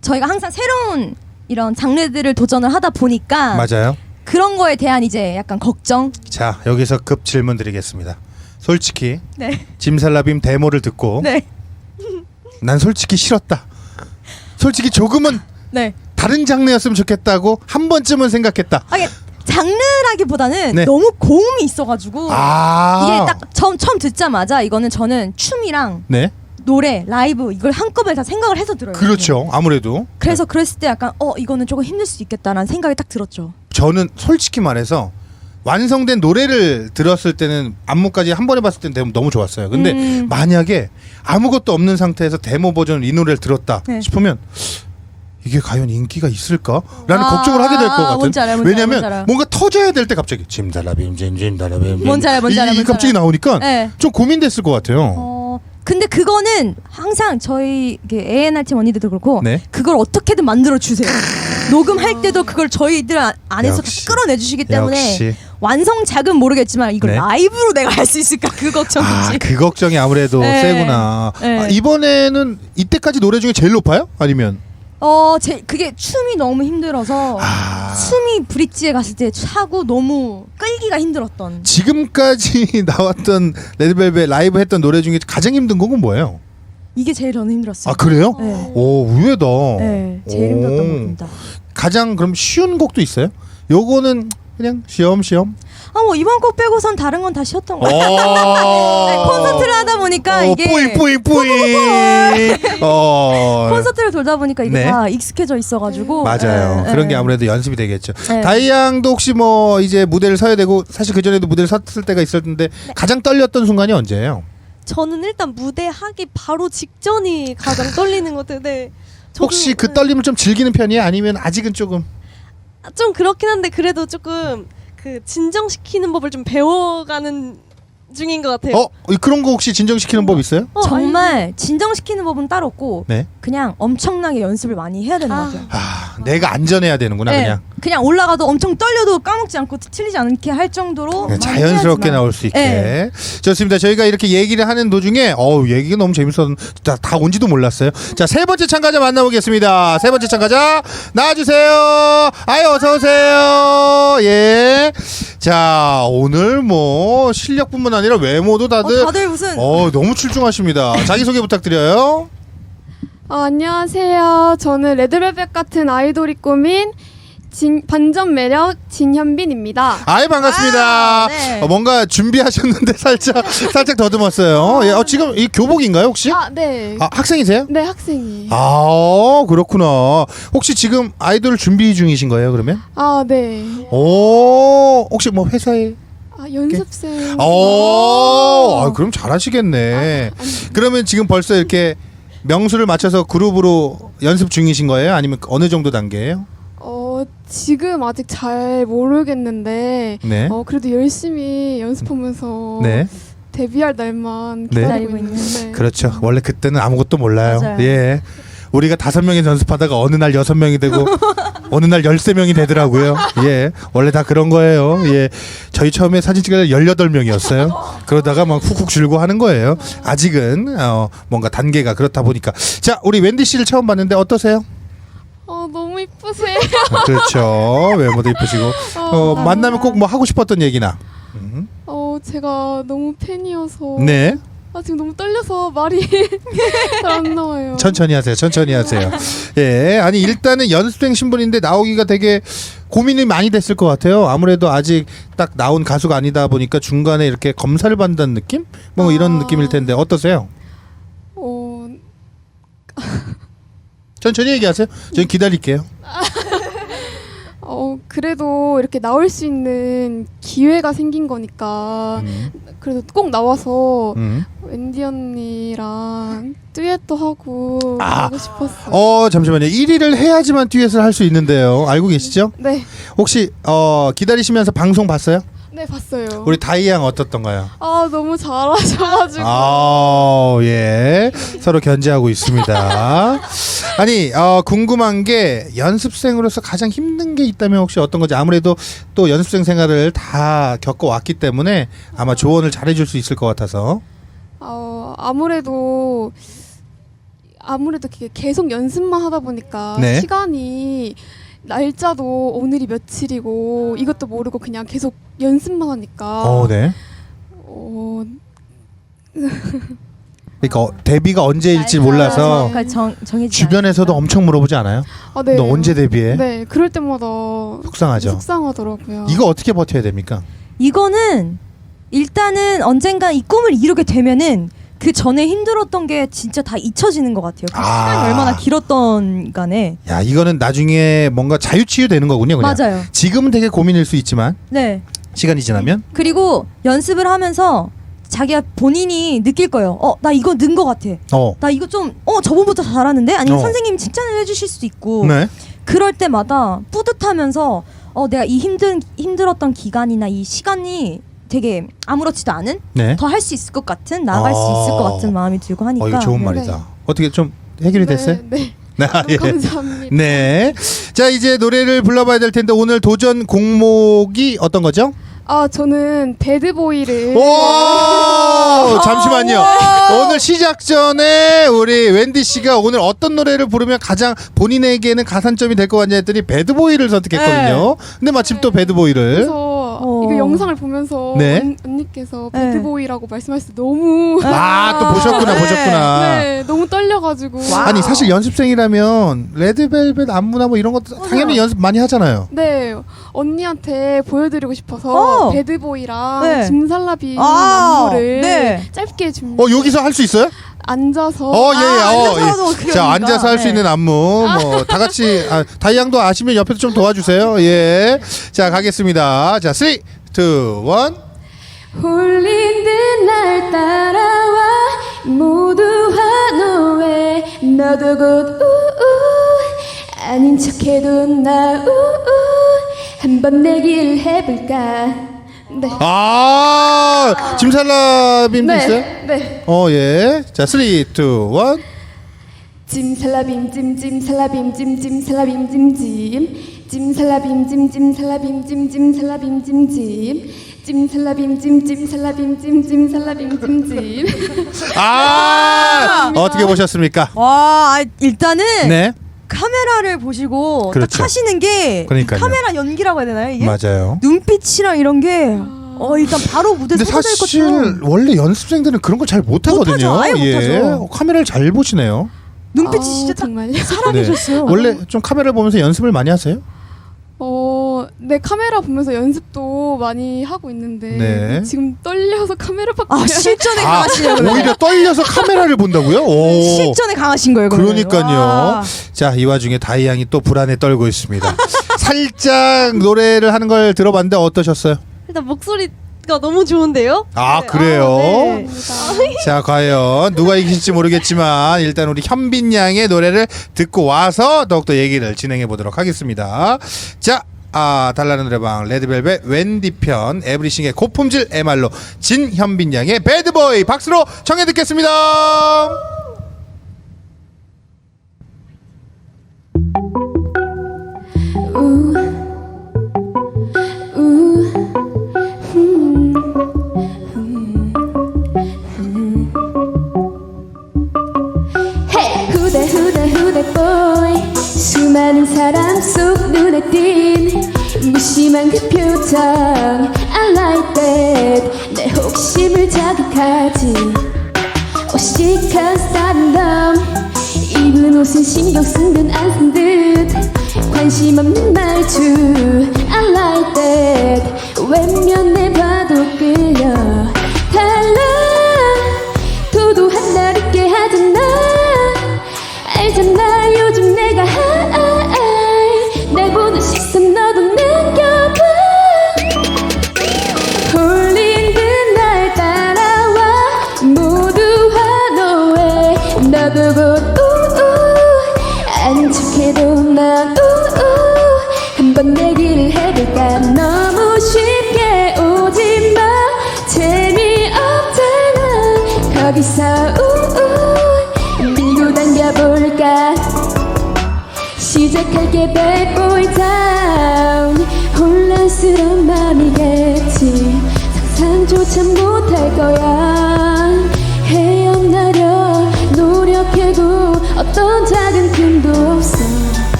[SPEAKER 3] 저희가 항상 새로운 이런 장르들을 도전을 하다 보니까
[SPEAKER 1] 맞아요.
[SPEAKER 3] 그런 거에 대한 이제 약간 걱정.
[SPEAKER 1] 자, 여기서 급 질문 드리겠습니다. 솔직히
[SPEAKER 3] 네.
[SPEAKER 1] 짐살라빔 데모를 듣고
[SPEAKER 3] 네.
[SPEAKER 1] 난 솔직히 싫었다. 솔직히 조금은
[SPEAKER 3] 네.
[SPEAKER 1] 다른 장르였으면 좋겠다고 한 번쯤은 생각했다.
[SPEAKER 3] 이게 장르라기보다는
[SPEAKER 1] 네.
[SPEAKER 3] 너무 고음이 있어가지고 이게
[SPEAKER 1] 아.
[SPEAKER 3] 딱 처음 듣자마자 이거는 저는 춤이랑
[SPEAKER 1] 네.
[SPEAKER 3] 노래, 라이브 이걸 한꺼번에 다 생각을 해서 들어요.
[SPEAKER 1] 그렇죠. 아무래도.
[SPEAKER 3] 그래서 그랬을 때 약간 이거는 조금 힘들 수 있겠다라는 생각이 딱 들었죠.
[SPEAKER 1] 저는 솔직히 말해서 완성된 노래를 들었을 때는 안무까지 한 번에 봤을 때는 너무 좋았어요. 근데 만약에 아무것도 없는 상태에서 데모 버전 이 노래를 들었다
[SPEAKER 3] 네.
[SPEAKER 1] 싶으면 이게 과연 인기가 있을까? 라는 걱정을 하게 될 것 같은.
[SPEAKER 3] 뭔지 알아요, 뭔지
[SPEAKER 1] 왜냐면
[SPEAKER 3] 알아요, 뭔지 알아요.
[SPEAKER 1] 뭔가 터져야 될 때 갑자기 짐달라빔 짐달라빔
[SPEAKER 3] 뭔지 알아요, 뭔지 알아요,
[SPEAKER 1] 이
[SPEAKER 3] 뭔지
[SPEAKER 1] 갑자기
[SPEAKER 3] 알아요.
[SPEAKER 1] 나오니까
[SPEAKER 3] 네.
[SPEAKER 1] 좀 고민됐을 것 같아요.
[SPEAKER 3] 근데 그거는 항상 저희 A&R 팀 언니들도 그렇고
[SPEAKER 1] 네.
[SPEAKER 3] 그걸 어떻게든 만들어 주세요. 녹음할 때도 그걸 저희들 안에서
[SPEAKER 1] 역시.
[SPEAKER 3] 다 끌어내 주시기 때문에
[SPEAKER 1] 역시.
[SPEAKER 3] 완성작은 모르겠지만 이걸
[SPEAKER 1] 네.
[SPEAKER 3] 라이브로 내가 할 수 있을까 그 걱정이지.
[SPEAKER 1] 그 걱정이 아무래도
[SPEAKER 3] 네.
[SPEAKER 1] 세구나.
[SPEAKER 3] 네.
[SPEAKER 1] 이번에는 이때까지 노래 중에 제일 높아요? 아니면?
[SPEAKER 3] 그게 춤이 너무 힘들어서
[SPEAKER 1] 아.
[SPEAKER 3] 춤이 브릿지에 갔을 때 차고 너무 끌기가 힘들었던.
[SPEAKER 1] 지금까지 나왔던 레드벨벳 라이브 했던 노래 중에 가장 힘든 곡은 뭐예요?
[SPEAKER 3] 이게 제일 저는 힘들었어요.
[SPEAKER 1] 아, 그래요?
[SPEAKER 3] 네.
[SPEAKER 1] 오, 의외다.
[SPEAKER 3] 네, 제일 힘들었던 곡입니다.
[SPEAKER 1] 가장 그럼 쉬운 곡도 있어요? 요거는 그냥 시험시험.
[SPEAKER 3] 이번 곡 빼고선 다른 건 다 쉬었던 것 같아요. 콘서트를 하다 보니까 이게
[SPEAKER 1] 뿌잉뿌잉뿌잉.
[SPEAKER 3] 콘서트를 돌다 보니까 이게
[SPEAKER 1] 네.
[SPEAKER 3] 다 익숙해져 있어가지고.
[SPEAKER 1] 맞아요.
[SPEAKER 3] 네,
[SPEAKER 1] 그런
[SPEAKER 3] 네.
[SPEAKER 1] 게 아무래도 연습이 되겠죠.
[SPEAKER 3] 네.
[SPEAKER 1] 다이양도 혹시 뭐 이제 무대를 서야 되고 사실 그 전에도 무대를 섰을 때가 있었는데 가장 떨렸던 순간이 언제예요?
[SPEAKER 4] 저는 일단 무대 하기 바로 직전이 가장 떨리는 것 같아요. 네. 저도,
[SPEAKER 1] 혹시 그 떨림을 좀 즐기는 편이에요? 아니면 아직은 조금?
[SPEAKER 4] 좀 그렇긴 한데 그래도 조금 그 진정시키는 법을 좀 배워가는 중인 것 같아요.
[SPEAKER 1] 그런 거 혹시 진정시키는 법 있어요?
[SPEAKER 3] 정말 진정시키는 법은 따로 없고
[SPEAKER 1] 네.
[SPEAKER 3] 그냥 엄청나게 연습을 많이 해야 되는 것 같아요.
[SPEAKER 1] 내가 안전해야 되는구나
[SPEAKER 3] 네,
[SPEAKER 1] 그냥.
[SPEAKER 3] 올라가도 엄청 떨려도 까먹지 않고 틀리지 않게 할 정도로
[SPEAKER 1] 그냥
[SPEAKER 3] 많이
[SPEAKER 1] 자연스럽게
[SPEAKER 3] 해야지만.
[SPEAKER 1] 나올 수 있게.
[SPEAKER 3] 네.
[SPEAKER 1] 좋습니다. 저희가 이렇게 얘기를 하는 도중에 얘기가 너무 재밌었는데 다 온지도 몰랐어요. 자, 세 번째 참가자 만나보겠습니다. 세 번째 참가자 나와주세요. 아유, 어서 오세요. 예. 자, 오늘 뭐 실력뿐만 아니라 외모도 다들
[SPEAKER 3] 다들 무슨
[SPEAKER 1] 너무 출중하십니다. 자기소개 부탁드려요.
[SPEAKER 7] 안녕하세요. 저는 레드벨벳 같은 아이돌이 꾸민 반전 매력 진현빈입니다.
[SPEAKER 1] 아이 반갑습니다.
[SPEAKER 3] 네.
[SPEAKER 1] 뭔가 준비하셨는데 살짝 더듬었어요. 예, 지금 이 교복인가요 혹시?
[SPEAKER 7] 네.
[SPEAKER 1] 학생이세요?
[SPEAKER 7] 네, 학생이에요.
[SPEAKER 1] 그렇구나. 혹시 지금 아이돌 준비 중이신 거예요 그러면?
[SPEAKER 7] 네.
[SPEAKER 1] 혹시 뭐 회사에?
[SPEAKER 7] 연습생.
[SPEAKER 1] 그럼 잘하시겠네. 그러면 지금 벌써 이렇게 명수를 맞춰서 그룹으로 연습 중이신 거예요? 아니면 어느 정도 단계예요?
[SPEAKER 7] 지금 아직 잘 모르겠는데
[SPEAKER 1] 네.
[SPEAKER 7] 그래도 열심히 연습하면서
[SPEAKER 1] 네.
[SPEAKER 7] 데뷔할 날만
[SPEAKER 1] 네.
[SPEAKER 7] 기다리고 있는데.
[SPEAKER 1] 그렇죠. 원래 그때는 아무것도 몰라요.
[SPEAKER 3] 맞아요.
[SPEAKER 1] 예. 우리가 5명이 연습하다가 어느 날 6명이 되고 어느 날 13명이 되더라고요. 예. 원래 다 그런 거예요. 예. 저희 처음에 사진 찍을 때 18명이었어요. 그러다가 막 훅훅 줄고 하는 거예요. 아직은 뭔가 단계가 그렇다 보니까. 자, 우리 웬디 씨를 처음 봤는데 어떠세요?
[SPEAKER 7] 너무 이쁘세요.
[SPEAKER 1] 그렇죠. 외모도 이쁘시고. 만나면 꼭 뭐 하고 싶었던 얘기나.
[SPEAKER 7] 제가 너무 팬이어서.
[SPEAKER 1] 네.
[SPEAKER 7] 지금 너무 떨려서 말이 잘 안 나와요.
[SPEAKER 1] 천천히 하세요. 예. 아니 일단은 연습생 신분인데 나오기가 되게 고민이 많이 됐을 것 같아요. 아무래도 아직 딱 나온 가수가 아니다 보니까 중간에 이렇게 검사를 받는다는 느낌? 뭐 이런 느낌일 텐데 어떠세요? 천천히 얘기하세요. 저희 기다릴게요.
[SPEAKER 7] 그래도 이렇게 나올 수 있는 기회가 생긴 거니까 그래도 꼭 나와서 웬디 언니랑 듀엣도 하고 하고 싶었어요.
[SPEAKER 1] 잠시만요. 1위를 해야지만 듀엣을 할 수 있는데요. 알고 계시죠?
[SPEAKER 7] 네.
[SPEAKER 1] 혹시 기다리시면서 방송 봤어요?
[SPEAKER 7] 네, 봤어요.
[SPEAKER 1] 우리 다이 양 어떻던가요?
[SPEAKER 7] 너무 잘하셔가지고.
[SPEAKER 1] 예. 서로 견제하고 있습니다. 아니, 궁금한 게 연습생으로서 가장 힘든 게 있다면 혹시 어떤 건지 아무래도 또 연습생 생활을 다 겪어왔기 때문에 아마 조언을 잘해줄 수 있을 것 같아서.
[SPEAKER 7] 아무래도 계속 연습만 하다 보니까
[SPEAKER 1] 네.
[SPEAKER 7] 시간이 날짜도 오늘이 며칠이고 이것도 모르고 그냥 계속 연습만 하니까.
[SPEAKER 1] 네. 그러니까 데뷔가 언제일지 몰라서
[SPEAKER 3] 정해지지
[SPEAKER 1] 주변에서도 엄청 물어보지 않아요?
[SPEAKER 7] 네.
[SPEAKER 1] 너 언제 데뷔해?
[SPEAKER 7] 네, 그럴 때마다
[SPEAKER 1] 속상하죠.
[SPEAKER 7] 속상하더라고요.
[SPEAKER 1] 이거 어떻게 버텨야 됩니까?
[SPEAKER 3] 이거는 일단은 언젠가 이 꿈을 이루게 되면은 그 전에 힘들었던 게 진짜 다 잊혀지는 것 같아요. 그 시간이 얼마나 길었던 간에.
[SPEAKER 1] 야, 이거는 나중에 뭔가 자유치유 되는 거군요. 그냥.
[SPEAKER 3] 맞아요.
[SPEAKER 1] 지금은 되게 고민일 수 있지만
[SPEAKER 3] 네.
[SPEAKER 1] 시간이 지나면
[SPEAKER 3] 그리고 연습을 하면서 자기가 본인이 느낄 거예요. 나 이거 는 것 같아. 나 이거 좀 저번보다 잘하는데? 아니면 선생님이 칭찬을 해주실 수도 있고.
[SPEAKER 1] 네.
[SPEAKER 3] 그럴 때마다 뿌듯하면서 내가 이 힘들었던 기간이나 이 시간이 되게 아무렇지도 않은
[SPEAKER 1] 네.
[SPEAKER 3] 더 할 수 있을 것 같은 나아갈 수 있을 것 같은 마음이 들고 하니까.
[SPEAKER 1] 이거 좋은 말이다.
[SPEAKER 7] 네.
[SPEAKER 1] 어떻게 좀 해결이 됐어요?
[SPEAKER 7] 네.
[SPEAKER 1] 예.
[SPEAKER 7] 감사합니다.
[SPEAKER 1] 네. 자, 이제 노래를 불러봐야 될 텐데 오늘 도전 곡목이 어떤 거죠?
[SPEAKER 7] 저는 배드보이를.
[SPEAKER 1] 잠시만요. 오늘 시작 전에 우리 웬디 씨가 오늘 어떤 노래를 부르면 가장 본인에게는 가산점이 될 것 같냐 했더니 배드보이를 선택했거든요. 근데 마침 또 배드보이를.
[SPEAKER 7] 그래서 이거 영상을 보면서
[SPEAKER 1] 네.
[SPEAKER 7] 언니께서 배드보이라고 말씀하실 때 너무
[SPEAKER 1] 또 보셨구나.
[SPEAKER 7] 네, 너무 떨려가지고.
[SPEAKER 1] 아니 사실 연습생이라면 레드벨벳 안무나 뭐 이런 것도 당연히 연습 많이 하잖아요.
[SPEAKER 7] 네, 언니한테 보여드리고 싶어서 배드보이랑
[SPEAKER 3] 네.
[SPEAKER 7] 짐살라비 안무를
[SPEAKER 3] 네.
[SPEAKER 7] 짧게 준비.
[SPEAKER 1] 여기서 할 수 있어요?
[SPEAKER 7] 앉아서.
[SPEAKER 3] 앉아서도
[SPEAKER 1] 자,
[SPEAKER 3] 그러니까.
[SPEAKER 1] 앉아서 할 수
[SPEAKER 3] 네.
[SPEAKER 1] 있는 안무 뭐 다 같이 다이양도 아시면 옆에서 좀 도와주세요. 예. 자, 가겠습니다. 자, 3, 2, 1.
[SPEAKER 5] 홀린 듯 날 따라와 모두 환호해 너도 곧 우우 아닌 척해도 나 우우 한번 내길 해볼까. 네.
[SPEAKER 1] 짐살라빔도 있어요?
[SPEAKER 7] 네.
[SPEAKER 1] 예. 자, 3, 2, 1.
[SPEAKER 7] 찜살라빔 찜찜 살라빔 찜찜 살라빔 찜찜 찜살라빔 찜찜 살라빔 찜찜 살라빔 찜찜 찜살라빔 찜찜 살라빔 찜찜 살라빔 찜찜.
[SPEAKER 1] 어떻게 보셨습니까?
[SPEAKER 3] 와, 일단은
[SPEAKER 1] 네,
[SPEAKER 3] 카메라를 보시고
[SPEAKER 1] 그렇죠.
[SPEAKER 3] 딱 하시는 게
[SPEAKER 1] 그러니까요.
[SPEAKER 3] 카메라 연기라고 해야 되나요 이게?
[SPEAKER 1] 맞아요.
[SPEAKER 3] 눈빛이랑 이런 게 일단 바로 무대
[SPEAKER 1] 근데
[SPEAKER 3] 서도 될
[SPEAKER 1] 사실
[SPEAKER 3] 것처럼
[SPEAKER 1] 원래 연습생들은 그런 걸 잘 못하거든요.
[SPEAKER 3] 못하죠. 아예 못하죠.
[SPEAKER 1] 카메라를 잘 보시네요.
[SPEAKER 3] 눈빛이 진짜 딱
[SPEAKER 7] 정말요?
[SPEAKER 3] 살아계셨어요.
[SPEAKER 1] 원래 좀 카메라를 보면서 연습을 많이 하세요?
[SPEAKER 7] 네, 카메라 보면서 연습도 많이 하고 있는데
[SPEAKER 1] 네.
[SPEAKER 7] 지금 떨려서 카메라 밖에
[SPEAKER 3] 실전에 강하시네요. 그러면.
[SPEAKER 1] 오히려 떨려서 카메라를 본다고요? 오.
[SPEAKER 3] 실전에 강하신 거예요. 그러면.
[SPEAKER 1] 그러니까요.
[SPEAKER 3] 와.
[SPEAKER 1] 자, 이 와중에 다이 양이 또 불안에 떨고 있습니다. 살짝 노래를 하는 걸 들어봤는데 어떠셨어요?
[SPEAKER 4] 일단 목소리가 너무 좋은데요?
[SPEAKER 1] 아,
[SPEAKER 4] 네.
[SPEAKER 1] 그래요?
[SPEAKER 4] 네.
[SPEAKER 1] 자, 과연 누가 이길지 모르겠지만 일단 우리 현빈 양의 노래를 듣고 와서 더욱더 얘기를 진행해 보도록 하겠습니다. 자, 달라는 노래방 레드벨벳 웬디 편 에브리싱의 고품질 MR로 진현빈 양의 배드보이 박수로 청해 듣겠습니다.
[SPEAKER 8] 후대 boy 수많은 사람 속 눈에 띈 무심한 그 표정 I like that 내 호기심을 자극하지 오식한 스타일은 넌 입은 옷은 신경 쓴 듯 안 쓴 듯 관심 없는 말투 I like that 웬면에 봐도 끌려 달라 도도한 날 있게 하잖아 알잖아 요즘 내가 하이 날 보는 시선 너도 느껴봐 홀린 듯 날 따라와 모두 환호해 너 보고 아닌 척해도 난 한번 내기를 해볼까 너무 쉽게 오지마 재미없잖아 거기서 밀고 당겨볼까 시작할게 bad boy down 혼란스러운 맘이겠지 상상조차 못할 거야 헤어나려 노력해도 어떤 작은 틈도 없어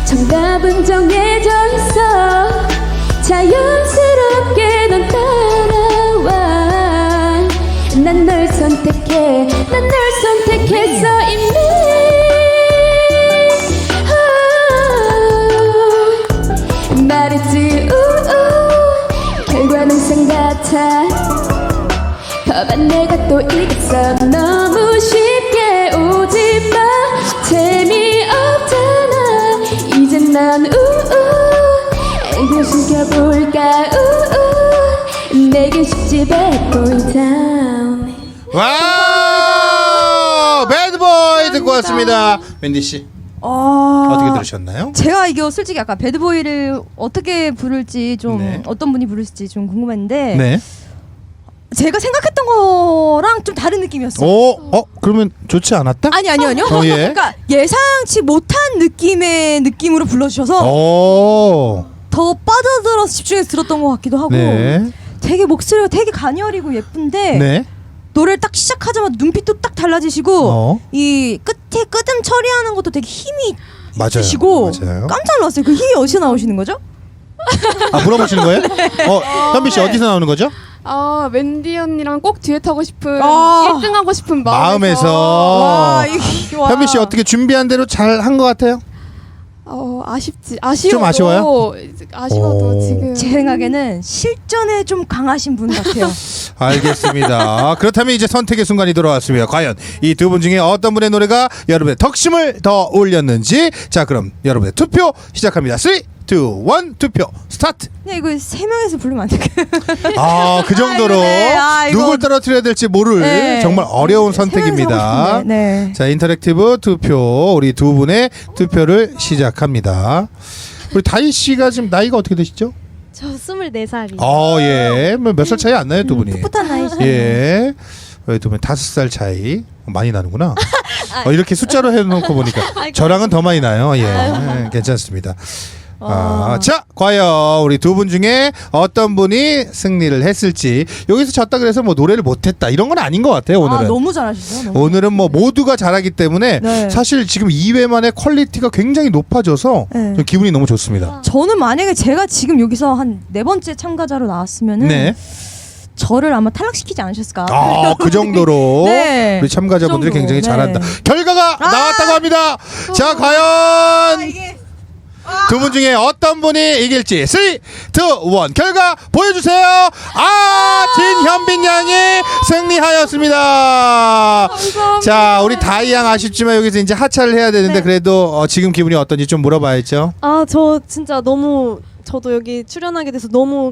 [SPEAKER 8] 정답은 정해져 있어 자연스럽게 넌 따라와 난 널 선택해 난 널 선택했어 이미 말했지 결과는 항상 같아 봐봐 내가 또 이겼어 너무 쉽게 오지마 재미없잖아 이젠 난 애교 숨겨볼까 내겐 쉽지 bad boy down
[SPEAKER 1] 와우! 배드보이 듣고 왔습니다. 웬디 씨 어떻게 들으셨나요?
[SPEAKER 3] 제가 이거 솔직히 약간 배드보이를 어떻게 부를지 좀
[SPEAKER 1] 네.
[SPEAKER 3] 어떤 분이 부를지 좀 궁금했는데
[SPEAKER 1] 네.
[SPEAKER 3] 제가 생각했던 거랑 좀 다른 느낌이었어요.
[SPEAKER 1] 그러면 좋지 않았다?
[SPEAKER 3] 아니요.
[SPEAKER 1] 예.
[SPEAKER 3] 그러니까 예상치 못한 느낌으로 불러주셔서 더 빠져들어서 집중해서 들었던 것 같기도 하고
[SPEAKER 1] 네.
[SPEAKER 3] 되게 목소리가 되게 가녀리고 예쁜데
[SPEAKER 1] 네.
[SPEAKER 3] 노래를 딱 시작하자마자 눈빛도 딱 달라지시고 이 끝에 끄듬 처리하는 것도 되게 힘이 있으시고
[SPEAKER 1] 맞아요.
[SPEAKER 3] 깜짝 놀랐어요. 그 힘이 어디서 나오시는 거죠?
[SPEAKER 1] 물어보시는 거예요? 현빈 씨 어디서 나오는 거죠?
[SPEAKER 7] 웬디 언니랑 꼭 듀엣 하고 싶은
[SPEAKER 3] 1등
[SPEAKER 7] 1등 하고 싶은
[SPEAKER 1] 마음에서.
[SPEAKER 3] 와.
[SPEAKER 1] 현빈 씨 어떻게 준비한 대로 잘 한 것 같아요?
[SPEAKER 7] 아쉬워도
[SPEAKER 1] 좀 아쉬워요?
[SPEAKER 7] 아쉬워도 지금
[SPEAKER 3] 제 생각에는 실전에 좀 강하신 분 같아요.
[SPEAKER 1] 알겠습니다. 그렇다면 이제 선택의 순간이 돌아왔습니다. 과연 이 두 분 중에 어떤 분의 노래가 여러분의 덕심을 더 올렸는지. 자, 그럼 여러분의 투표 시작합니다. 3, 2, 1 투표 스타트.
[SPEAKER 3] 그냥 이거 3명에서 부르면 안 될까요?
[SPEAKER 1] 그 정도로
[SPEAKER 3] 이거
[SPEAKER 1] 누굴 떨어뜨려야 될지 모를 정말 어려운 선택입니다.
[SPEAKER 3] 네.
[SPEAKER 1] 자, 인터랙티브 투표 우리 두 분의 투표를 시작합니다. 우리 다희 씨가 지금 나이가 어떻게 되시죠?
[SPEAKER 4] 저 24살이요.
[SPEAKER 1] 예. 몇 살 차이 안 나요, 두 분이?
[SPEAKER 3] 풋풋한 나이죠.
[SPEAKER 1] 예. 두 분 5살 차이 많이 나는구나. 이렇게 숫자로 해놓고 보니까 저랑은 더 많이 나요. 예, 괜찮습니다. 자, 과연 우리 두 분 중에 어떤 분이 승리를 했을지. 여기서 졌다 그래서 뭐 노래를 못했다 이런 건 아닌 것 같아요. 오늘은
[SPEAKER 3] 너무 잘하시죠. 너무.
[SPEAKER 1] 오늘은 뭐 모두가 잘하기 때문에
[SPEAKER 3] 네.
[SPEAKER 1] 사실 지금 2회만에 퀄리티가 굉장히 높아져서
[SPEAKER 3] 네.
[SPEAKER 1] 좀 기분이 너무 좋습니다.
[SPEAKER 3] 저는 만약에 제가 지금 여기서 한 4번째 참가자로 나왔으면은
[SPEAKER 1] 네.
[SPEAKER 3] 저를 아마 탈락시키지 않으셨을까.
[SPEAKER 1] 그 정도로
[SPEAKER 3] 네.
[SPEAKER 1] 우리 참가자분들이
[SPEAKER 3] 그 정도.
[SPEAKER 1] 굉장히
[SPEAKER 3] 네.
[SPEAKER 1] 잘한다. 결과가 나왔다고 합니다. 자, 과연 두 분 중에 어떤 분이 이길지 3, 2, 1 결과 보여주세요. 진현빈 양이 승리하였습니다. 자, 우리 다이 양 아쉽지만 여기서 이제 하차를 해야 되는데 그래도 지금 기분이 어떤지 좀 물어봐야죠.
[SPEAKER 4] 저 진짜 너무 저도 여기 출연하게 돼서 너무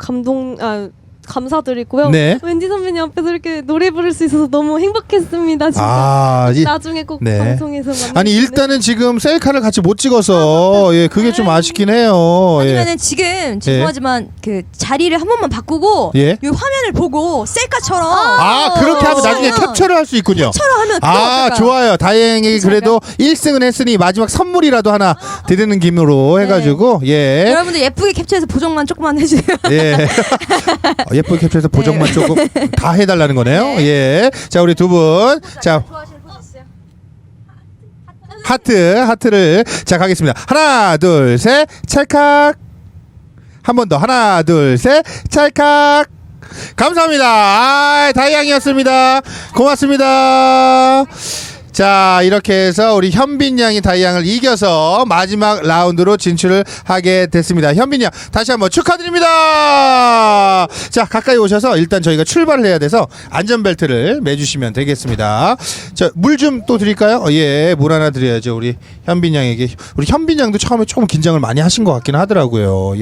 [SPEAKER 4] 감사드리고요.
[SPEAKER 1] 네.
[SPEAKER 4] 웬디 선배님 앞에서 이렇게 노래 부를 수 있어서 너무 행복했습니다. 진짜. 나중에 꼭
[SPEAKER 1] 네.
[SPEAKER 4] 방송에서 만나.
[SPEAKER 1] 아니 일단은 지금 셀카를 같이 못 찍어서 그게 좀 아쉽긴 해요.
[SPEAKER 3] 아니면은 지금 죄송하지만 그 자리를 한 번만 바꾸고 이 화면을 보고 셀카처럼
[SPEAKER 1] 그렇게 하면 나중에 캡처를 할 수 있군요.
[SPEAKER 3] 캡처를 하면
[SPEAKER 1] 좋아요. 다행히 그래도 1승은 했으니 마지막 선물이라도 하나 드리는 김으로 해가지고
[SPEAKER 3] 여러분들 예쁘게 캡처해서 보정만 조금만 해주세요.
[SPEAKER 1] 예쁘게 캡처해서 보정만 조금 다 해달라는 거네요. 자, 우리 두 분. 자, 하트를. 자, 가겠습니다. 하나, 둘, 셋, 찰칵. 한 번 더. 하나, 둘, 셋, 찰칵. 감사합니다. 다이양이었습니다. 고맙습니다. 자, 이렇게 해서 우리 현빈 양이 다이 양을 이겨서 마지막 라운드로 진출을 하게 됐습니다. 현빈 양 다시 한번 축하드립니다. 자, 가까이 오셔서 일단 저희가 출발을 해야 돼서 안전벨트를 매주시면 되겠습니다. 자, 물 좀 또 드릴까요? 물 하나 드려야죠. 우리 현빈 양에게. 우리 현빈 양도 처음에 조금 긴장을 많이 하신 것 같긴 하더라고요.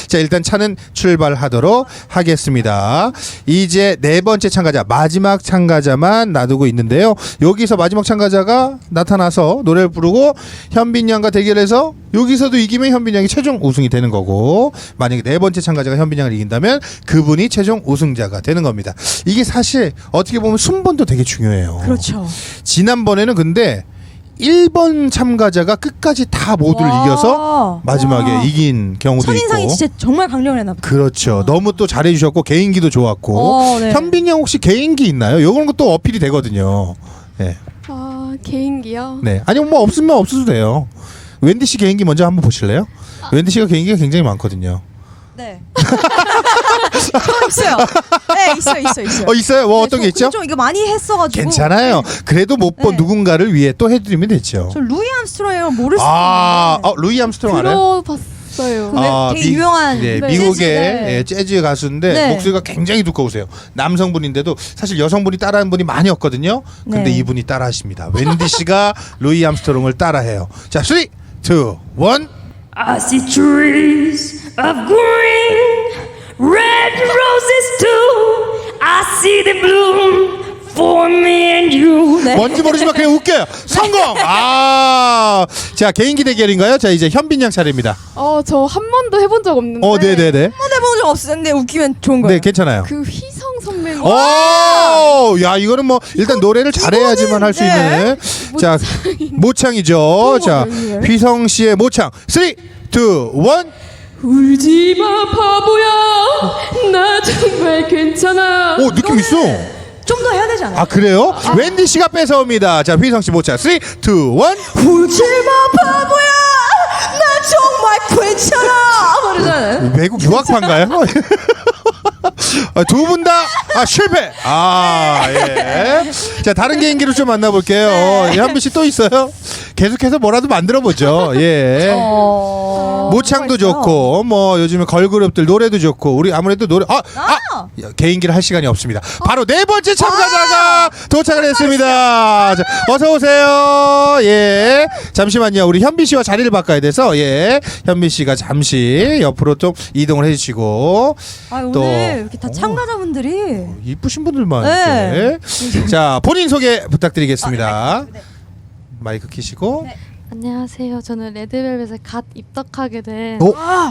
[SPEAKER 1] 자, 일단 차는 출발하도록 하겠습니다. 이제 4번째 참가자, 마지막 참가자만 놔두고 있는데요. 여기서 마지막 참가자가 나타나서 노래를 부르고 현빈 양과 대결해서 여기서도 이기면 현빈 양이 최종 우승이 되는 거고, 만약에 4번째 참가자가 현빈 양을 이긴다면 그분이 최종 우승자가 되는 겁니다. 이게 사실 어떻게 보면 순번도 되게 중요해요.
[SPEAKER 3] 그렇죠.
[SPEAKER 1] 지난번에는 근데 1번 참가자가 끝까지 다 모두를 이겨서 마지막에 이긴 경우도
[SPEAKER 3] 첫인상이
[SPEAKER 1] 있고.
[SPEAKER 3] 진짜 정말 강렬했나 보다.
[SPEAKER 1] 그렇죠. 너무 또 잘해주셨고 개인기도 좋았고.
[SPEAKER 3] 네.
[SPEAKER 1] 현빈 양 혹시 개인기 있나요? 요런 것도 어필이 되거든요.
[SPEAKER 7] 개인기요?
[SPEAKER 1] 네. 아니 뭐 없으면 없어도 돼요. 웬디 씨 개인기 먼저 한번 보실래요? 웬디 씨가 개인기가 굉장히 많거든요.
[SPEAKER 3] 네. 있어요. 네, 있어요.
[SPEAKER 1] 있어요? 뭐 어떤 게 있죠?
[SPEAKER 3] 좀 이거 많이 했어가지고.
[SPEAKER 1] 괜찮아요. 그래도 못 본 누군가를 위해 또 해드리면 되죠.
[SPEAKER 3] 저 루이 암스트롱을 모를 수 있는데.
[SPEAKER 1] 루이 암스트롱 알아요?
[SPEAKER 7] 들어봤어요.
[SPEAKER 3] 되게 유명한
[SPEAKER 1] 미국의 재즈 가수인데 목소리가 굉장히 두꺼우세요. 남성분인데도 사실 여성분이 따라하는 분이 많이 없거든요. 근데 이분이 따라하십니다. 웬디 씨가 루이 암스트롱을 따라해요. 자, 3, 2, 1.
[SPEAKER 9] I see trees of green, red roses too. I see them bloom for me and you.
[SPEAKER 1] 뭔지 모르지만 그냥 웃겨요. 성공! 자, 개인기 대결인가요? 자, 이제 현빈 양 차례입니다.
[SPEAKER 7] 저 한 번도 해본 적 없는데.
[SPEAKER 1] 네네네.
[SPEAKER 3] 한번 해본 적 없었는데 웃기면 좋은 거예요.
[SPEAKER 1] 네, 괜찮아요.
[SPEAKER 7] 그 휘성 선배님.
[SPEAKER 1] 야, 이거는 뭐 일단 노래를 잘해야지만 할 수 있는. 자, 모창이죠. 자, 휘성 씨의 모창. 3, 2, 1.
[SPEAKER 8] 울지마 바보야 나 정말 괜찮아.
[SPEAKER 1] 느낌 있어.
[SPEAKER 3] 좀 더 해야 되지 않아요?
[SPEAKER 1] 그래요? 웬디 씨가 뺏어옵니다. 자, 휘성 씨 모창. 3, 2, 1.
[SPEAKER 3] 울지마 바보야 나 정말 괜찮아 말이잖아요.
[SPEAKER 1] 외국 유학파인가요? 두 분 다 실패. 자, 다른 개인기로 좀 만나볼게요. 현빈 씨 또 있어요? 계속해서 뭐라도 만들어 보죠. 모창도 좋고 뭐 요즘에 걸그룹들 노래도 좋고 우리 아무래도 노래 개인기를 할 시간이 없습니다. 바로 4번째 참가자가 도착을 했습니다. 자, 어서 오세요. 잠시만요. 우리 현빈 씨와 자리를 바꿔야 돼서 현빈 씨가 잠시 옆으로 좀 이동을 해주시고 또
[SPEAKER 3] 오늘 이렇게 다 참가자분들이
[SPEAKER 1] 이쁘신 분들만 이렇게. 자, 본인 소개 부탁드리겠습니다. 마이크 키시고.
[SPEAKER 10] 안녕하세요. 저는 레드벨벳에 갓 입덕하게 된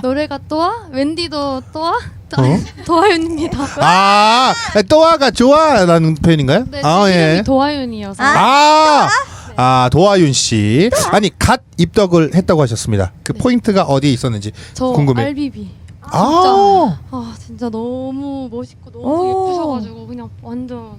[SPEAKER 10] 노래가 또아, 웬디도 또아, 도하윤입니다.
[SPEAKER 1] 또아가 좋아라는 표현인가요?
[SPEAKER 10] 네, 제 이름이 도하윤이어서.
[SPEAKER 1] 도아윤 씨. 아니 갓 입덕을 했다고 하셨습니다. 그 포인트가 어디에 있었는지
[SPEAKER 10] 저
[SPEAKER 1] 궁금해.
[SPEAKER 10] RBB. 진짜 너무 멋있고 너무 예쁘셔가지고 그냥 완전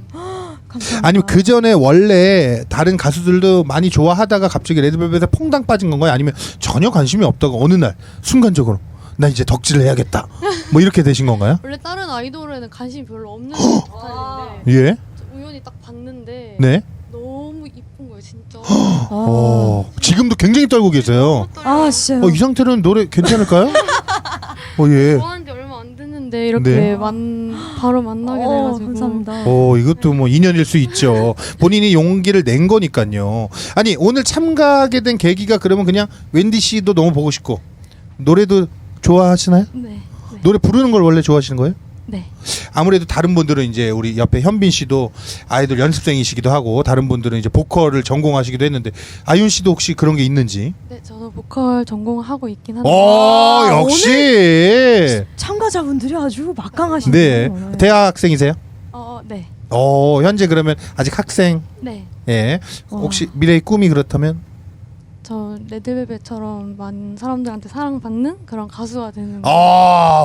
[SPEAKER 3] 감사합니다.
[SPEAKER 1] 아니면 그 전에 원래 다른 가수들도 많이 좋아하다가 갑자기 레드벨벳에 퐁당 빠진 건가요? 아니면 전혀 관심이 없다가 어느 날 순간적으로 나 이제 덕질을 해야겠다. 뭐 이렇게 되신 건가요?
[SPEAKER 10] 원래 다른 아이돌에는 관심이 별로 없는 스타일인데
[SPEAKER 1] 예.
[SPEAKER 10] 우연히 딱 봤는데
[SPEAKER 1] 네.
[SPEAKER 10] 너무 이쁜 거예요 진짜.
[SPEAKER 1] 지금도 굉장히 떨고 계세요.
[SPEAKER 3] 진짜요?
[SPEAKER 1] 이 상태는 노래 괜찮을까요? 예.
[SPEAKER 10] 좋아한 지 얼마 안 됐는데 이렇게 바로 만나게 돼가지고
[SPEAKER 3] 감사합니다.
[SPEAKER 1] 이것도 뭐 인연일 수 있죠. 본인이 용기를 낸 거니까요. 아니 오늘 참가하게 된 계기가 그러면 그냥 웬디 씨도 너무 보고 싶고 노래도 좋아하시나요?
[SPEAKER 10] 네.
[SPEAKER 1] 노래 부르는 걸 원래 좋아하시는 거예요?
[SPEAKER 10] 네.
[SPEAKER 1] 아무래도 다른 분들은 이제 우리 옆에 현빈 씨도 아이돌 연습생이시기도 하고 다른 분들은 이제 보컬을 전공하시기도 했는데 아윤 씨도 혹시 그런 게 있는지?
[SPEAKER 10] 네, 저는 보컬 전공하고 있긴 한데.
[SPEAKER 1] 역시.
[SPEAKER 3] 참가자분들이 아주 막강하시네요.
[SPEAKER 1] 네. 대학생이세요?
[SPEAKER 10] 네.
[SPEAKER 1] 현재 그러면 아직 학생.
[SPEAKER 10] 네.
[SPEAKER 1] 예. 혹시 미래의 꿈이 그렇다면?
[SPEAKER 10] 저 레드벨벳처럼 많은 사람들한테 사랑받는 그런 가수가 되는.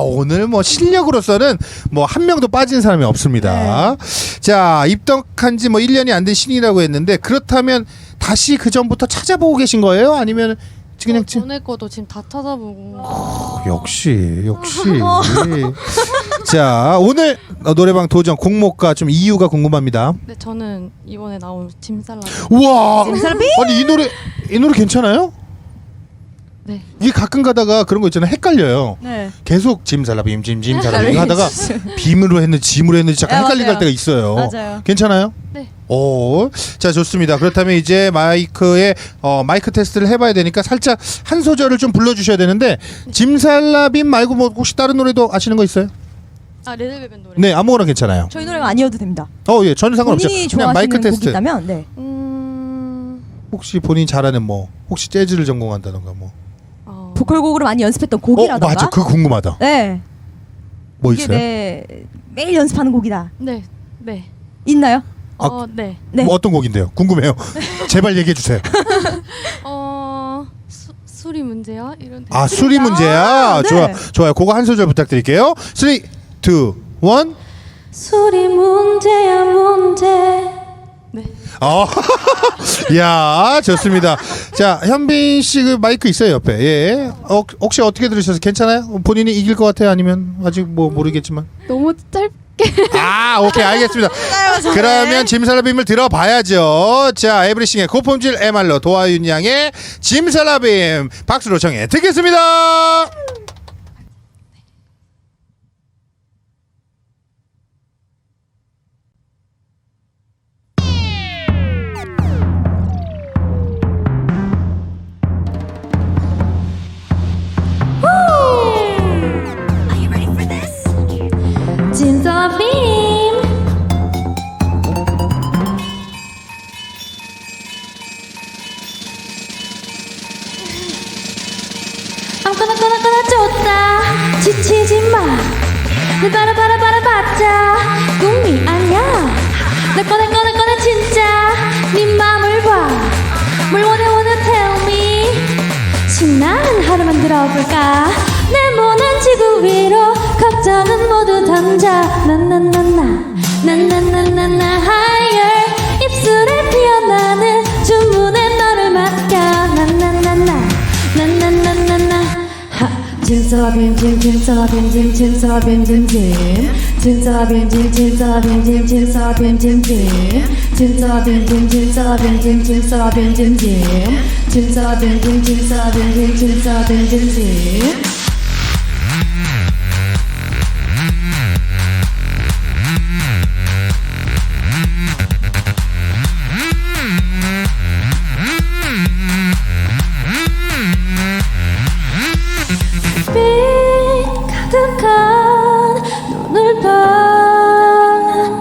[SPEAKER 1] 오늘 뭐 실력으로서는 뭐 한 명도 빠진 사람이 없습니다. 자, 입덕한 지 뭐 1년이 안 된 신이라고 했는데 그렇다면 다시 그 전부터 찾아보고 계신 거예요? 아니면 그냥
[SPEAKER 10] 전에 거도 지금 다 찾아보고.
[SPEAKER 1] 역시. 자, 오늘 노래방 도전 공모가 좀 이유가 궁금합니다.
[SPEAKER 10] 네, 저는 이번에 나온 짐살라빔.
[SPEAKER 1] 우와. 아니 이 노래 괜찮아요?
[SPEAKER 10] 네.
[SPEAKER 1] 이게 가끔 가다가 그런 거 있잖아요. 헷갈려요.
[SPEAKER 3] 네.
[SPEAKER 1] 계속 짐살라빔 짐살라빔 하다가 빔으로 했는지 짐으로 했는지 잠깐 헷갈릴 때가 있어요.
[SPEAKER 3] 맞아요.
[SPEAKER 1] 괜찮아요?
[SPEAKER 10] 네.
[SPEAKER 1] 자 좋습니다. 그렇다면 이제 마이크에 마이크 테스트를 해봐야 되니까 살짝 한 소절을 좀 불러주셔야 되는데 짐살라빔 말고 뭐 혹시 다른 노래도 아시는 거 있어요?
[SPEAKER 10] 레드벨벳 노래.
[SPEAKER 1] 네, 아무거나 괜찮아요.
[SPEAKER 3] 저희 노래가 아니어도 됩니다.
[SPEAKER 1] 예, 전혀 상관없죠.
[SPEAKER 3] 본인이
[SPEAKER 1] 그냥 마이크
[SPEAKER 3] 좋아하시는
[SPEAKER 1] 테스트.
[SPEAKER 3] 곡이 있다면, 네.
[SPEAKER 1] 혹시 본인 잘하는 뭐 혹시 재즈를 전공한다던가 뭐.
[SPEAKER 3] 보컬곡으로 많이 연습했던 곡이라던가.
[SPEAKER 1] 맞아, 그거 궁금하다.
[SPEAKER 3] 네.
[SPEAKER 1] 뭐
[SPEAKER 3] 이게
[SPEAKER 1] 있어요?
[SPEAKER 3] 매일 연습하는 곡이다.
[SPEAKER 10] 네.
[SPEAKER 3] 있나요?
[SPEAKER 10] 네.
[SPEAKER 1] 뭐 어떤 곡인데요? 궁금해요. 제발 얘기해 주세요.
[SPEAKER 10] 술이 문제야? 이런.
[SPEAKER 1] 술이 문제야.
[SPEAKER 3] 네.
[SPEAKER 1] 좋아요. 그거 한 소절 부탁드릴게요. 3, 2, 1.
[SPEAKER 5] 술이 문제야 문제.
[SPEAKER 10] 네.
[SPEAKER 1] 야, 좋습니다. 자, 현빈 씨 그 마이크 있어요 옆에. 예. 혹시 어떻게 들으셔서 괜찮아요? 본인이 이길 것 같아요? 아니면 아직 뭐 모르겠지만.
[SPEAKER 10] 너무 짧게.
[SPEAKER 1] 오케이, 알겠습니다. 그러면 짐살라빔을 들어봐야죠. 자, 에브리싱의 고품질 MR로 도아윤 양의 짐살라빔 박수로 청해 듣겠습니다.
[SPEAKER 5] 짐살라빔. 아무거나 좋다. 지치지 마. 내 바라봤자 꿈이 아니야. 내 꺼내 진짜 네 맘을 봐. 뭘 원해 tell me. 신나는 하루 만들어볼까. 네모난 지구 위로 걱정은 모두 던져. 나나나나나 higher. 입술에 피어나는 주문에 너를 맡겨. 나나나나 짐살라빔 짐살라빔 짐살라빔 짐짐 짐살라빔 짐살라빔 짐살라빔 짐짐 짐살라빔 짐살라빔 짐살라빔 짐짐 짐살라빔 짐살라빔 짐살라빔 짐짐. 가득한 눈을 봐.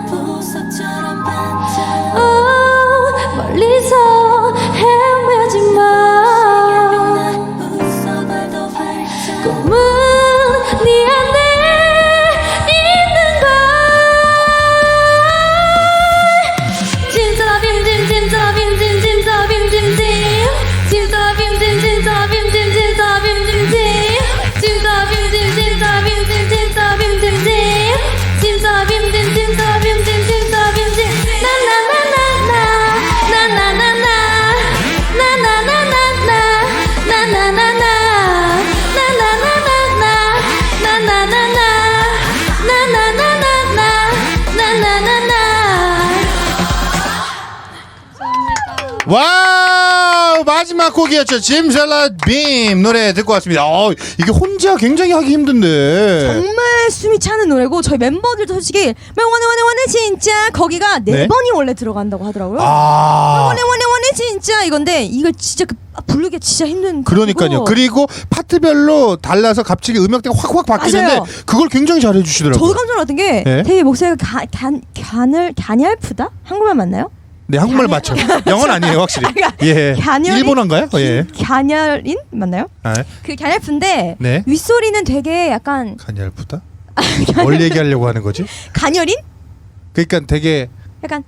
[SPEAKER 5] 보석처럼 반짝. 멀리서 헤매지 마. 꿈
[SPEAKER 1] 와우, 마지막 곡이었죠. 짐살라빔 노래 듣고 왔습니다. 이게 혼자 굉장히 하기 힘든데.
[SPEAKER 3] 정말 숨이 차는 노래고 저희 멤버들도 솔직히 원해 진짜 거기가 네
[SPEAKER 1] 네?
[SPEAKER 3] 번이 원래 들어간다고 하더라고요.
[SPEAKER 1] 아,
[SPEAKER 3] 원해 진짜 이건데 이걸 진짜 부르기 진짜 힘든.
[SPEAKER 1] 그러니까요.
[SPEAKER 3] 곡이고.
[SPEAKER 1] 그리고 파트별로 달라서 갑자기 음역대가 확확 바뀌는데
[SPEAKER 3] 맞아요.
[SPEAKER 1] 그걸 굉장히 잘해 주시더라고요.
[SPEAKER 3] 저도 깜짝 놀랐던 게
[SPEAKER 1] 네?
[SPEAKER 3] 되게 목소리가 갸냘프다? 한국말 맞나요?
[SPEAKER 1] 네, 한국말 맞죠. 영어는 아니에요, 확실히. 예.
[SPEAKER 3] 갸냘이?
[SPEAKER 1] 일본어인가요? 예.
[SPEAKER 3] 갸냘인 맞나요?
[SPEAKER 1] 아,
[SPEAKER 3] 그 갸냘프인데
[SPEAKER 1] 네.
[SPEAKER 3] 윗소리는 되게 약간
[SPEAKER 1] 가냘프다? 뭘 얘기하려고 하는 거지?
[SPEAKER 3] 가녀린?
[SPEAKER 1] 그러니까 되게
[SPEAKER 3] 약간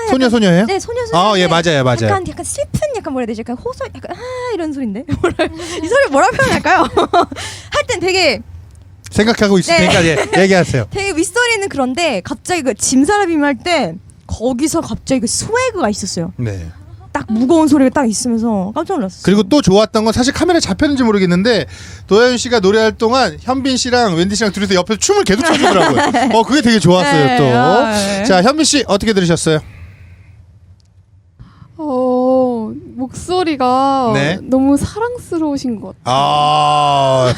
[SPEAKER 1] 소녀소녀해요?
[SPEAKER 3] 네, 소녀소녀.
[SPEAKER 1] 아, 예, 맞아요.
[SPEAKER 3] 약간 슬픈 약간 뭐라 해야 되지? 약간 호소 약간 이런 소리인데. 이 소리 뭐라 표현할까요? 하여튼 되게
[SPEAKER 1] 생각하고 있을
[SPEAKER 3] 네.
[SPEAKER 1] 테니까 예, 얘기하세요.
[SPEAKER 3] 되게 윗소리는 그런데 갑자기 그 짐사라빔 할 때 거기서 갑자기 그 스웨그가 있었어요.
[SPEAKER 1] 네.
[SPEAKER 3] 딱 무거운 소리가 딱 있으면서 깜짝 놀랐어요.
[SPEAKER 1] 그리고 또 좋았던 건 사실 카메라에 잡혔는지 모르겠는데 도하윤 씨가 노래할 동안 현빈 씨랑 웬디 씨랑 둘이서 옆에서 춤을 계속 춰주더라고요. 그게 되게 좋았어요.
[SPEAKER 3] 네,
[SPEAKER 1] 또.
[SPEAKER 3] 네.
[SPEAKER 1] 자, 현빈 씨 어떻게 들으셨어요?
[SPEAKER 7] 목소리가
[SPEAKER 1] 네.
[SPEAKER 7] 너무 사랑스러우신 것 같아요.
[SPEAKER 1] 아,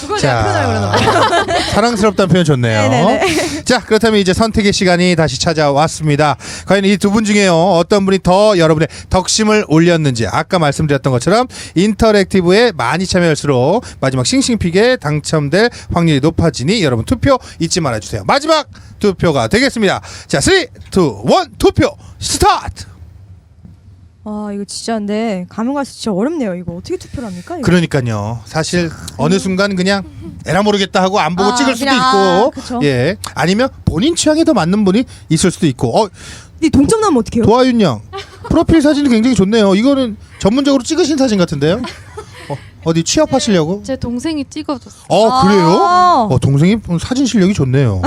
[SPEAKER 3] 그걸 내가 표현하려고 그러나
[SPEAKER 1] 사랑스럽다는 표현 좋네요.
[SPEAKER 3] 네네네.
[SPEAKER 1] 자, 그렇다면 이제 선택의 시간이 다시 찾아왔습니다. 과연 이 두 분 중에요, 어떤 분이 더 여러분의 덕심을 올렸는지, 아까 말씀드렸던 것처럼 인터랙티브에 많이 참여할수록 마지막 싱싱픽에 당첨될 확률이 높아지니 여러분 투표 잊지 말아주세요. 마지막 투표가 되겠습니다. 자, 3, 2, 1 투표 스타트!
[SPEAKER 3] 이거 진짜 근데 가면 갈수록 진짜 어렵네요. 이거 어떻게 투표를 합니까? 이거?
[SPEAKER 1] 그러니까요. 사실 어느 순간 그냥 에라 모르겠다 하고 안 보고 찍을 수도 있고,
[SPEAKER 3] 그쵸.
[SPEAKER 1] 예, 아니면 본인 취향에 더 맞는 분이 있을 수도 있고.
[SPEAKER 3] 이 동점 나면 어떡해요?
[SPEAKER 1] 도하윤 양 프로필 사진이 굉장히 좋네요. 이거는 전문적으로 찍으신 사진 같은데요? 어디 취업하시려고?
[SPEAKER 10] 제 동생이 찍어줬어요.
[SPEAKER 1] 그래요? 동생이 사진 실력이 좋네요.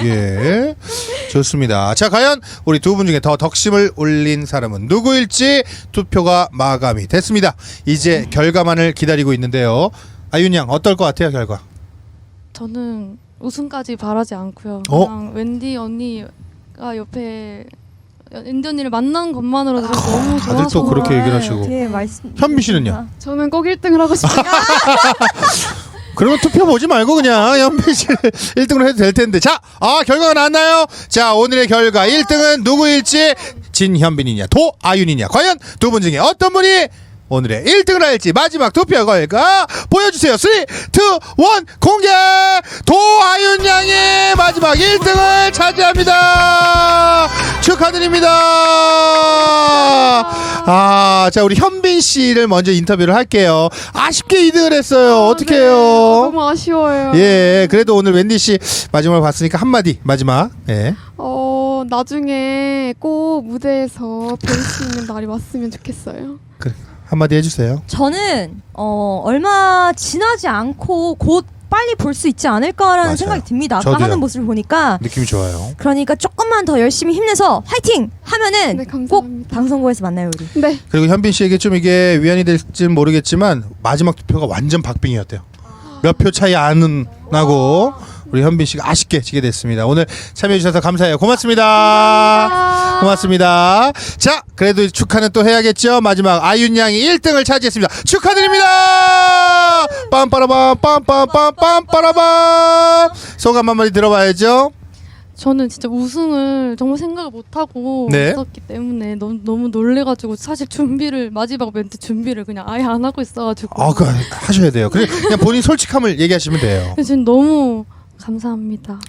[SPEAKER 1] 예, 좋습니다. 자, 과연 우리 두 분 중에 더 덕심을 올린 사람은 누구일지 투표가 마감이 됐습니다. 이제 결과만을 기다리고 있는데요. 아윤 양 어떨 것 같아요, 결과?
[SPEAKER 10] 저는 우승까지 바라지 않고요.
[SPEAKER 1] 어?
[SPEAKER 10] 그냥 웬디 언니가 옆에 웬디 언니를 만난 것만으로도 너무 좋아서.
[SPEAKER 1] 다들 또 그렇게 얘기를 하시고.
[SPEAKER 3] 되게 말씀.
[SPEAKER 1] 현미 씨는요?
[SPEAKER 7] 저는 꼭 1등을 하고 싶어요.
[SPEAKER 1] 그러면 투표 보지 말고 그냥 현빈 씨 1등으로 해도 될 텐데. 자, 결과가 나왔나요? 자, 오늘의 결과 1등은 누구일지, 진현빈이냐 도아윤이냐, 과연 두 분 중에 어떤 분이 오늘의 1등을 할지 마지막 투표 결과 보여주세요. 3, 2, 1 공개! 도아윤 양이 마지막 1등을 차지합니다. 축하드립니다. 자, 우리 현빈 씨를 먼저 인터뷰를 할게요. 아쉽게 2등을 했어요. 어떡해요?
[SPEAKER 7] 네, 너무 아쉬워요.
[SPEAKER 1] 예, 그래도 오늘 웬디 씨 마지막을 봤으니까 한마디 마지막. 예.
[SPEAKER 7] 나중에 꼭 무대에서 뵐 수 있는 날이 왔으면 좋겠어요.
[SPEAKER 1] 그래, 한마디 해주세요.
[SPEAKER 3] 저는 얼마 지나지 않고 곧 빨리 볼 수 있지 않을까라는
[SPEAKER 1] 맞아요.
[SPEAKER 3] 생각이 듭니다. 아까
[SPEAKER 1] 저도요.
[SPEAKER 3] 하는 모습을 보니까.
[SPEAKER 1] 느낌이 좋아요.
[SPEAKER 3] 그러니까 조금만 더 열심히 힘내서 화이팅 하면은
[SPEAKER 7] 네,
[SPEAKER 3] 꼭
[SPEAKER 7] 감사합니다.
[SPEAKER 3] 방송국에서 만나요 우리.
[SPEAKER 7] 네.
[SPEAKER 1] 그리고 현빈 씨에게 좀 이게 위안이 될지는 모르겠지만 마지막 투표가 완전 박빙이었대요. 몇 표 차이 안 나고 우리 현빈 씨가 아쉽게 지게 됐습니다. 오늘 참여해 주셔서 감사해요. 고맙습니다. 고맙습니다. 자, 그래도 축하는 또 해야겠죠. 마지막 아윤 양이 1등을 차지했습니다. 축하드립니다. 빰빠라밤 빰빰빰빰빠라밤. 소감 한마디 들어봐야죠.
[SPEAKER 10] 저는 진짜 우승을 정말 생각을 못하고
[SPEAKER 1] 네.
[SPEAKER 10] 있었기 때문에 너무 놀래가지고 사실 마지막 멘트 준비를 그냥 아예 안 하고 있어가지고.
[SPEAKER 1] 그거 하셔야 돼요. 그냥 본인 솔직함을 얘기하시면 돼요.
[SPEAKER 10] 근데 지금 너무 감사합니다.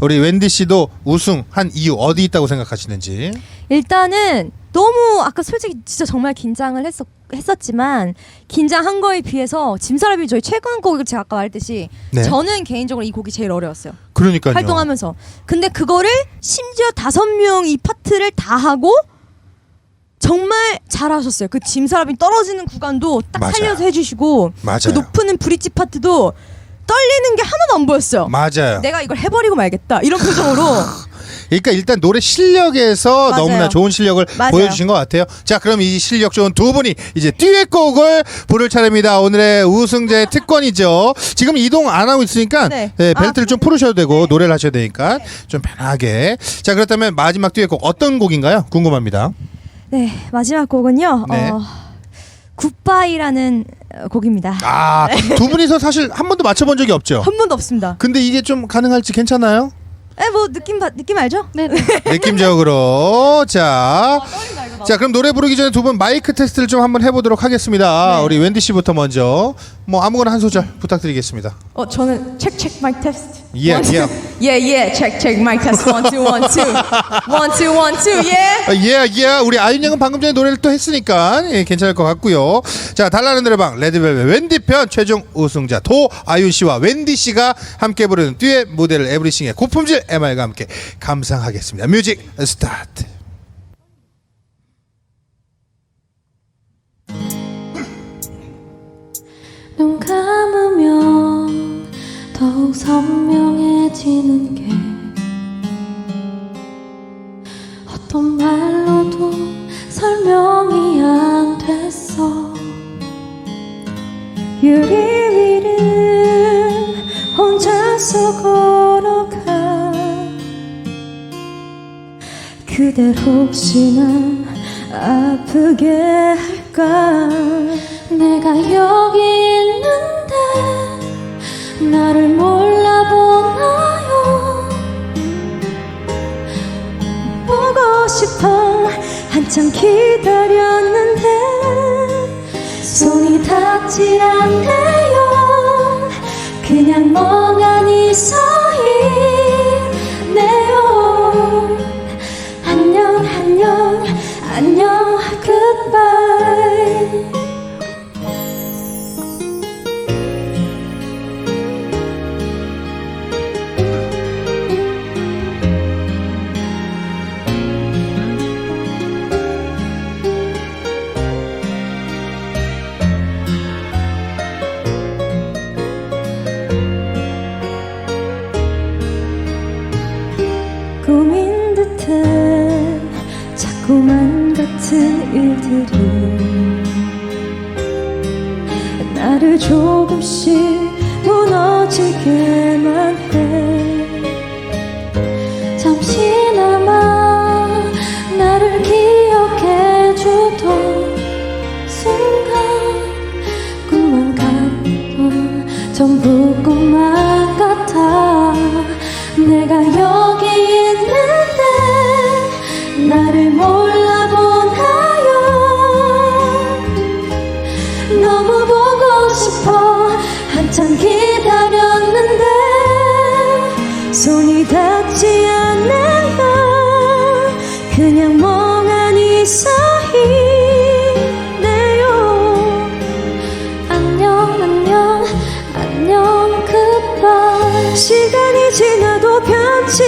[SPEAKER 1] 우리 웬디 씨도 우승한 이유 어디 있다고 생각하시는지.
[SPEAKER 3] 일단은 너무 아까 솔직히 진짜 정말 긴장을 했었지만 긴장한 거에 비해서 짐사라빔 저희 최근 곡을 제가 아까 말했듯이
[SPEAKER 1] 네.
[SPEAKER 3] 저는 개인적으로 이 곡이 제일 어려웠어요.
[SPEAKER 1] 그러니까요.
[SPEAKER 3] 활동하면서. 근데 그거를 심지어 5명 이 파트를 다 하고 정말 잘하셨어요. 그 짐사라빔 떨어지는 구간도 딱
[SPEAKER 1] 맞아요.
[SPEAKER 3] 살려서 해주시고
[SPEAKER 1] 맞아요.
[SPEAKER 3] 그 높은 브릿지 파트도 떨리는 게 하나도 안 보였어요.
[SPEAKER 1] 맞아요.
[SPEAKER 3] 내가 이걸 해버리고 말겠다 이런 표정으로.
[SPEAKER 1] 그러니까 일단 노래 실력에서
[SPEAKER 3] 맞아요.
[SPEAKER 1] 너무나 좋은 실력을
[SPEAKER 3] 맞아요.
[SPEAKER 1] 보여주신 것 같아요. 자, 그럼 이 실력 좋은 두 분이 이제 듀엣곡을 부를 차례입니다. 오늘의 우승자의 특권이죠. 지금 이동 안 하고 있으니까
[SPEAKER 3] 네.
[SPEAKER 1] 벨트를 좀 풀으셔도 되고 노래를 하셔야 되니까 좀 편하게. 자, 그렇다면 마지막 듀엣곡 어떤 곡인가요? 궁금합니다.
[SPEAKER 3] 네, 마지막 곡은요.
[SPEAKER 1] 네.
[SPEAKER 3] 굿바이라는 곡입니다.
[SPEAKER 1] 아, 두 분이서 사실 한 번도 맞춰본 적이 없죠?
[SPEAKER 3] 한 번도 없습니다.
[SPEAKER 1] 근데 이게 좀 가능할지 괜찮아요?
[SPEAKER 3] 네, 뭐 느낌 알죠?
[SPEAKER 10] 네.
[SPEAKER 1] 느낌적으로 자 그럼 노래 부르기 전에 두 분 마이크 테스트를 좀 한번 해보도록 하겠습니다.
[SPEAKER 3] 네.
[SPEAKER 1] 우리 wendy 씨부터 먼저 뭐 아무거나 한 소절 부탁드리겠습니다.
[SPEAKER 7] 저는 체크 마이크 테스트.
[SPEAKER 3] 체크 마이크 테스트 1 2 1 2 1 2 1 2
[SPEAKER 1] 우리 아윤 양은 방금 전에 노래를 또 했으니까 예, 괜찮을 것 같고요. 자, 달라는 노래방 레드벨벳 웬디 편 최종 우승자 도아윤 씨와 웬디 씨가 함께 부르는 듀엣 무대를 에브리싱의 고품질 MR과 함께 감상하겠습니다. 뮤직 스타트.
[SPEAKER 8] 눈 감으면 더욱 선명해지는 게 어떤 말로도 설명이 안 됐어.
[SPEAKER 3] 유리 위를 혼자서 걸어가 그댈 혹시나 아프게 할까.
[SPEAKER 8] 내가 여기 있는데 나를 몰라보나요?
[SPEAKER 3] 보고 싶어 한참 기다렸는데
[SPEAKER 8] 손이 닿지 않네요. 그냥 멍하니 서 있네요. 안녕 안녕 안녕 goodbye.
[SPEAKER 3] 꿈인 듯한 자꾸만 같은 일들이 나를 조금씩 무너지게만 해.
[SPEAKER 8] 잠시나마 나를 기억해주던 순간 꿈만 같던 전부 꿈만 같아. 내가 여기 있는데 나를 몰라보나요? 너무 보고 싶어 한참 기다렸는데
[SPEAKER 3] 손이 닿지 않네요. 그냥 멍하니 서 있네요.
[SPEAKER 8] 안녕 안녕 안녕 goodbye.
[SPEAKER 3] 시간이 지나도 변치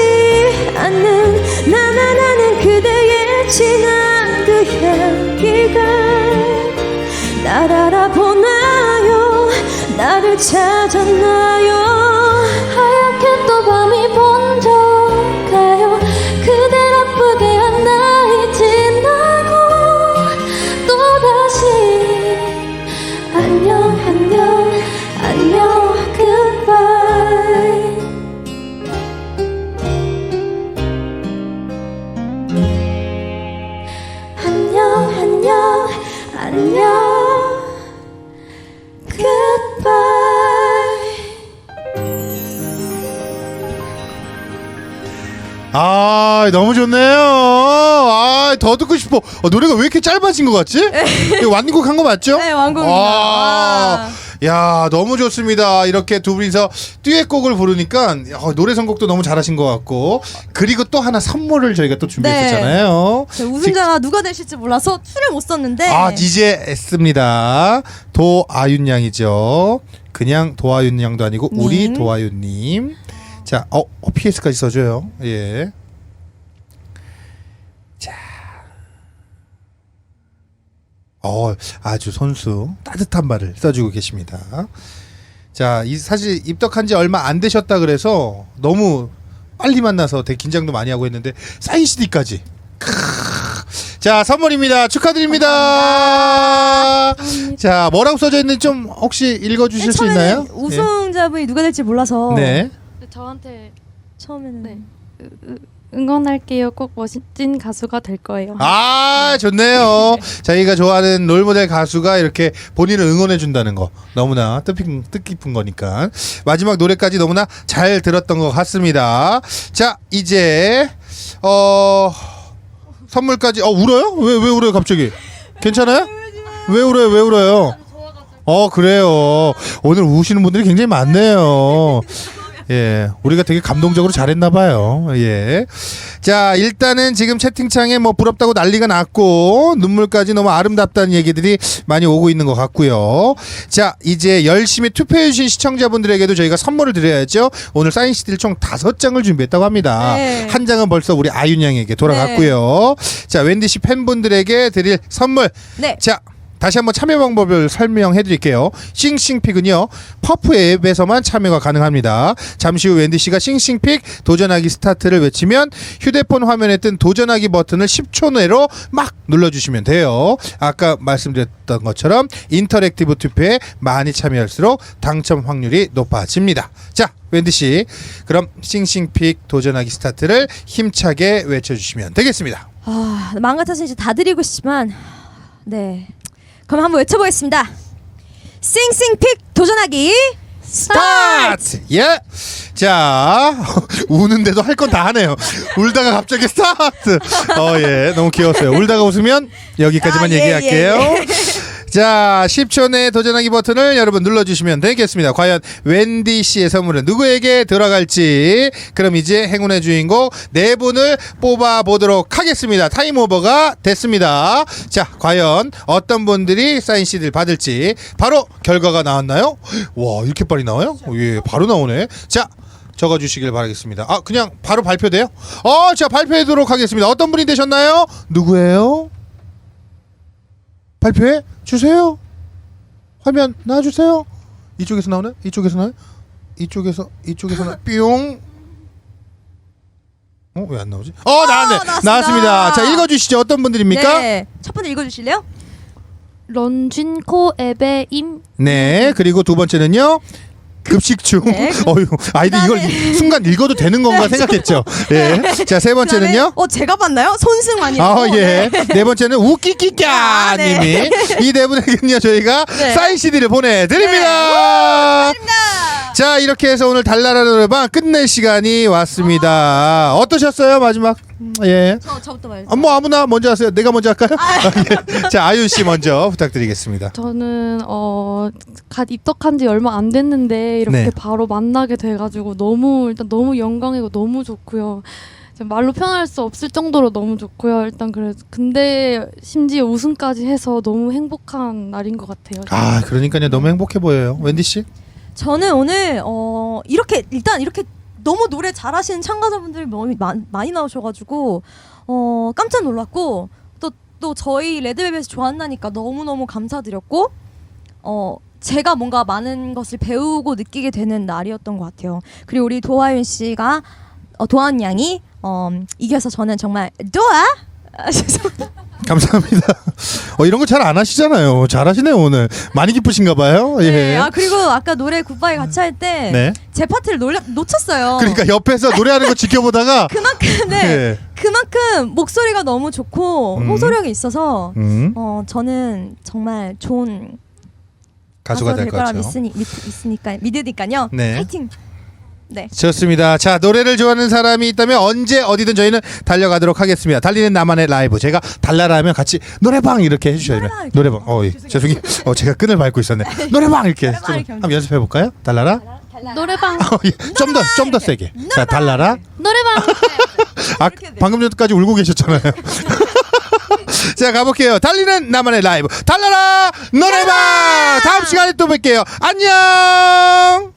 [SPEAKER 3] 않는 나는 그대의 진한 그 향기가 날 알아보나요? 나를 찾았나요?
[SPEAKER 8] 하얗게 또 밤이 번져 가요. 그댈 아프게 한 나이 지나고 또다시 안녕 안녕 안녕 goodbye. 안녕 안녕 안녕 goodbye.
[SPEAKER 1] 아, 너무 좋네요. 아, 더 듣고 싶어. 노래가 왜 이렇게 짧아진 것 같지? 이거 완곡한 거 맞죠?
[SPEAKER 3] 네, 완곡입니다.
[SPEAKER 1] 아, 야, 너무 좋습니다. 이렇게 두 분이서 듀엣곡을 부르니까 노래 선곡도 너무 잘하신 것 같고, 그리고 또 하나 선물을 저희가 또 준비했었잖아요.
[SPEAKER 3] 우승자가 누가 되실지 몰라서 술을 못 썼는데
[SPEAKER 1] 이제 했습니다. 도아윤 양이죠. 그냥 도아윤 양도 아니고 우리 도아윤님. 자, PS까지 써줘요. 예. 자, 아주 손수 따뜻한 말을 써주고 계십니다. 자, 사실 입덕한 지 얼마 안 되셨다 그래서 너무 빨리 만나서 되게 긴장도 많이 하고 했는데 사인 CD까지. 자, 선물입니다. 축하드립니다. 자, 뭐라고 써져 있는지 좀 혹시 읽어주실 수 있나요?
[SPEAKER 3] 우승자분이 누가 될지 몰라서
[SPEAKER 1] 네.
[SPEAKER 10] 저한테
[SPEAKER 3] 처음에는
[SPEAKER 10] 네. 응원할게요. 꼭 멋진 가수가 될 거예요.
[SPEAKER 1] 아, 좋네요. 자기가 좋아하는 롤모델 가수가 이렇게 본인을 응원해 준다는 거 너무나 뜻깊은 거니까. 마지막 노래까지 너무나 잘 들었던 것 같습니다. 자, 이제 선물까지. 울어요? 왜 울어요 갑자기? 괜찮아요? 왜 울어요? 그래요. 오늘 우시는 분들이 굉장히 많네요. 예, 우리가 되게 감동적으로 잘했나 봐요. 예. 자, 일단은 지금 채팅창에 뭐 부럽다고 난리가 났고 눈물까지 너무 아름답다는 얘기들이 많이 오고 있는 것 같고요. 자, 이제 열심히 투표해주신 시청자분들에게도 저희가 선물을 드려야죠. 오늘 사인 CD를 총 5장을 준비했다고 합니다.
[SPEAKER 3] 네.
[SPEAKER 1] 한 장은 벌써 우리 아윤 양에게 돌아갔고요. 자, 웬디 씨 팬분들에게 드릴 선물.
[SPEAKER 3] 네.
[SPEAKER 1] 자, 다시 한번 참여 방법을 설명해 드릴게요. 싱싱픽은요, 퍼프 앱에서만 참여가 가능합니다. 잠시 후 웬디 씨가 싱싱픽 도전하기 스타트를 외치면 휴대폰 화면에 뜬 도전하기 버튼을 10초 내로 막 눌러주시면 돼요. 아까 말씀드렸던 것처럼 인터랙티브 투표에 많이 참여할수록 당첨 확률이 높아집니다. 자, 웬디 씨, 그럼 싱싱픽 도전하기 스타트를 힘차게 외쳐주시면 되겠습니다.
[SPEAKER 3] 마음 같아서 이제 다 드리고 싶지만 네. 그럼 한번 외쳐보겠습니다. 싱싱픽 도전하기 스타트!
[SPEAKER 1] 예. 자, 우는데도 할 건 다 하네요. 울다가 갑자기 스타트. 예, 너무 귀여웠어요. 울다가 웃으면 여기까지만 얘기할게요. 자, 10초 내에 도전하기 버튼을 여러분 눌러주시면 되겠습니다. 과연 웬디 씨의 선물은 누구에게 들어갈지. 그럼 이제 행운의 주인공 4분을 뽑아보도록 하겠습니다. 타임오버가 됐습니다. 자, 과연 어떤 분들이 사인 CD를 받을지 바로 결과가 나왔나요? 와, 이렇게 빨리 나와요? 예, 바로 나오네. 자, 적어주시길 바라겠습니다. 그냥 바로 발표돼요? 자, 발표하도록 하겠습니다. 어떤 분이 되셨나요? 누구예요? 발표해 주세요. 화면 나와주세요. 이쪽에서 나오네? 이쪽에서 나와요? 이쪽에서 나 뿅. 왜 안 나오지? 나왔네. 나왔습니다. 자, 읽어주시죠. 어떤 분들입니까?
[SPEAKER 3] 네. 첫 번째 읽어주실래요?
[SPEAKER 10] 런쥔코 에베임.
[SPEAKER 1] 네. 그리고 두 번째는요. 급식 중.
[SPEAKER 3] 네.
[SPEAKER 1] 아이들 이걸 순간 읽어도 되는 건가 생각했죠. 예. 자, 세 번째는요.
[SPEAKER 3] 제가 봤나요? 손승환이요.
[SPEAKER 1] 예. 네 번째는 우끼끼까 님이. 이 네 분에게는요 저희가 사인 CD를 보내드립니다. 자, 이렇게 해서 오늘 달나라 노래방 끝낼 시간이 왔습니다. 어떠셨어요 마지막? 예.
[SPEAKER 3] 저부터 말해요.
[SPEAKER 1] 뭐 아무나 먼저 하세요. 내가 먼저 할까요? 예. 자, 아윤 씨 먼저 부탁드리겠습니다.
[SPEAKER 10] 저는 갓 입덕한 지 얼마 안 됐는데 이렇게
[SPEAKER 1] 네.
[SPEAKER 10] 바로 만나게 돼가지고 일단 너무 영광이고 너무 좋고요. 말로 표현할 수 없을 정도로 너무 좋고요. 일단 근데 심지어 우승까지 해서 너무 행복한 날인 것 같아요.
[SPEAKER 1] 그러니까요. 너무 행복해 보여요. wendy 씨?
[SPEAKER 3] 저는 오늘 이렇게 너무 노래 잘하시는 참가자분들이 너무 많이 나오셔가지고 깜짝 놀랐고 또 저희 레드벨벳을 좋아한다니까 너무너무 감사드렸고 제가 뭔가 많은 것을 배우고 느끼게 되는 날이었던 것 같아요. 그리고 우리 도하윤 씨가 도하윤 양이 이겨서 저는 정말 죄송합니다.
[SPEAKER 1] 감사합니다. 이런 거 잘 안 하시잖아요. 잘하시네요 오늘. 많이 기쁘신가 봐요. 예.
[SPEAKER 3] 네, 그리고 아까 노래 굿바이 같이 할 때 제 파트를 놓쳤어요.
[SPEAKER 1] 그러니까 옆에서 노래하는 거 지켜보다가
[SPEAKER 3] 그만큼 목소리가 너무 좋고 호소력이 있어서 저는 정말 좋은
[SPEAKER 1] 가수가 될 것
[SPEAKER 3] 거라
[SPEAKER 1] 같아요.
[SPEAKER 3] 믿으니까요.
[SPEAKER 1] 네.
[SPEAKER 3] 파이팅. 네.
[SPEAKER 1] 좋습니다. 자, 노래를 좋아하는 사람이 있다면 언제 어디든 저희는 달려가도록 하겠습니다. 달리는 나만의 라이브. 제가 달라라 하면 같이 노래방 이렇게 해주셔야 돼요. 노래방. 죄송해요. 제가 끈을 밟고 있었네. 노래방 이렇게 좀 한번 연습해 볼까요? 달라라.
[SPEAKER 10] 노래방.
[SPEAKER 1] 좀 더 세게. 자, 달라라.
[SPEAKER 10] 노래방.
[SPEAKER 1] 방금 전까지 울고 계셨잖아요. 자, 가볼게요. 달리는 나만의 라이브. 달라라 노래방. 다음 시간에 또 뵐게요. 안녕.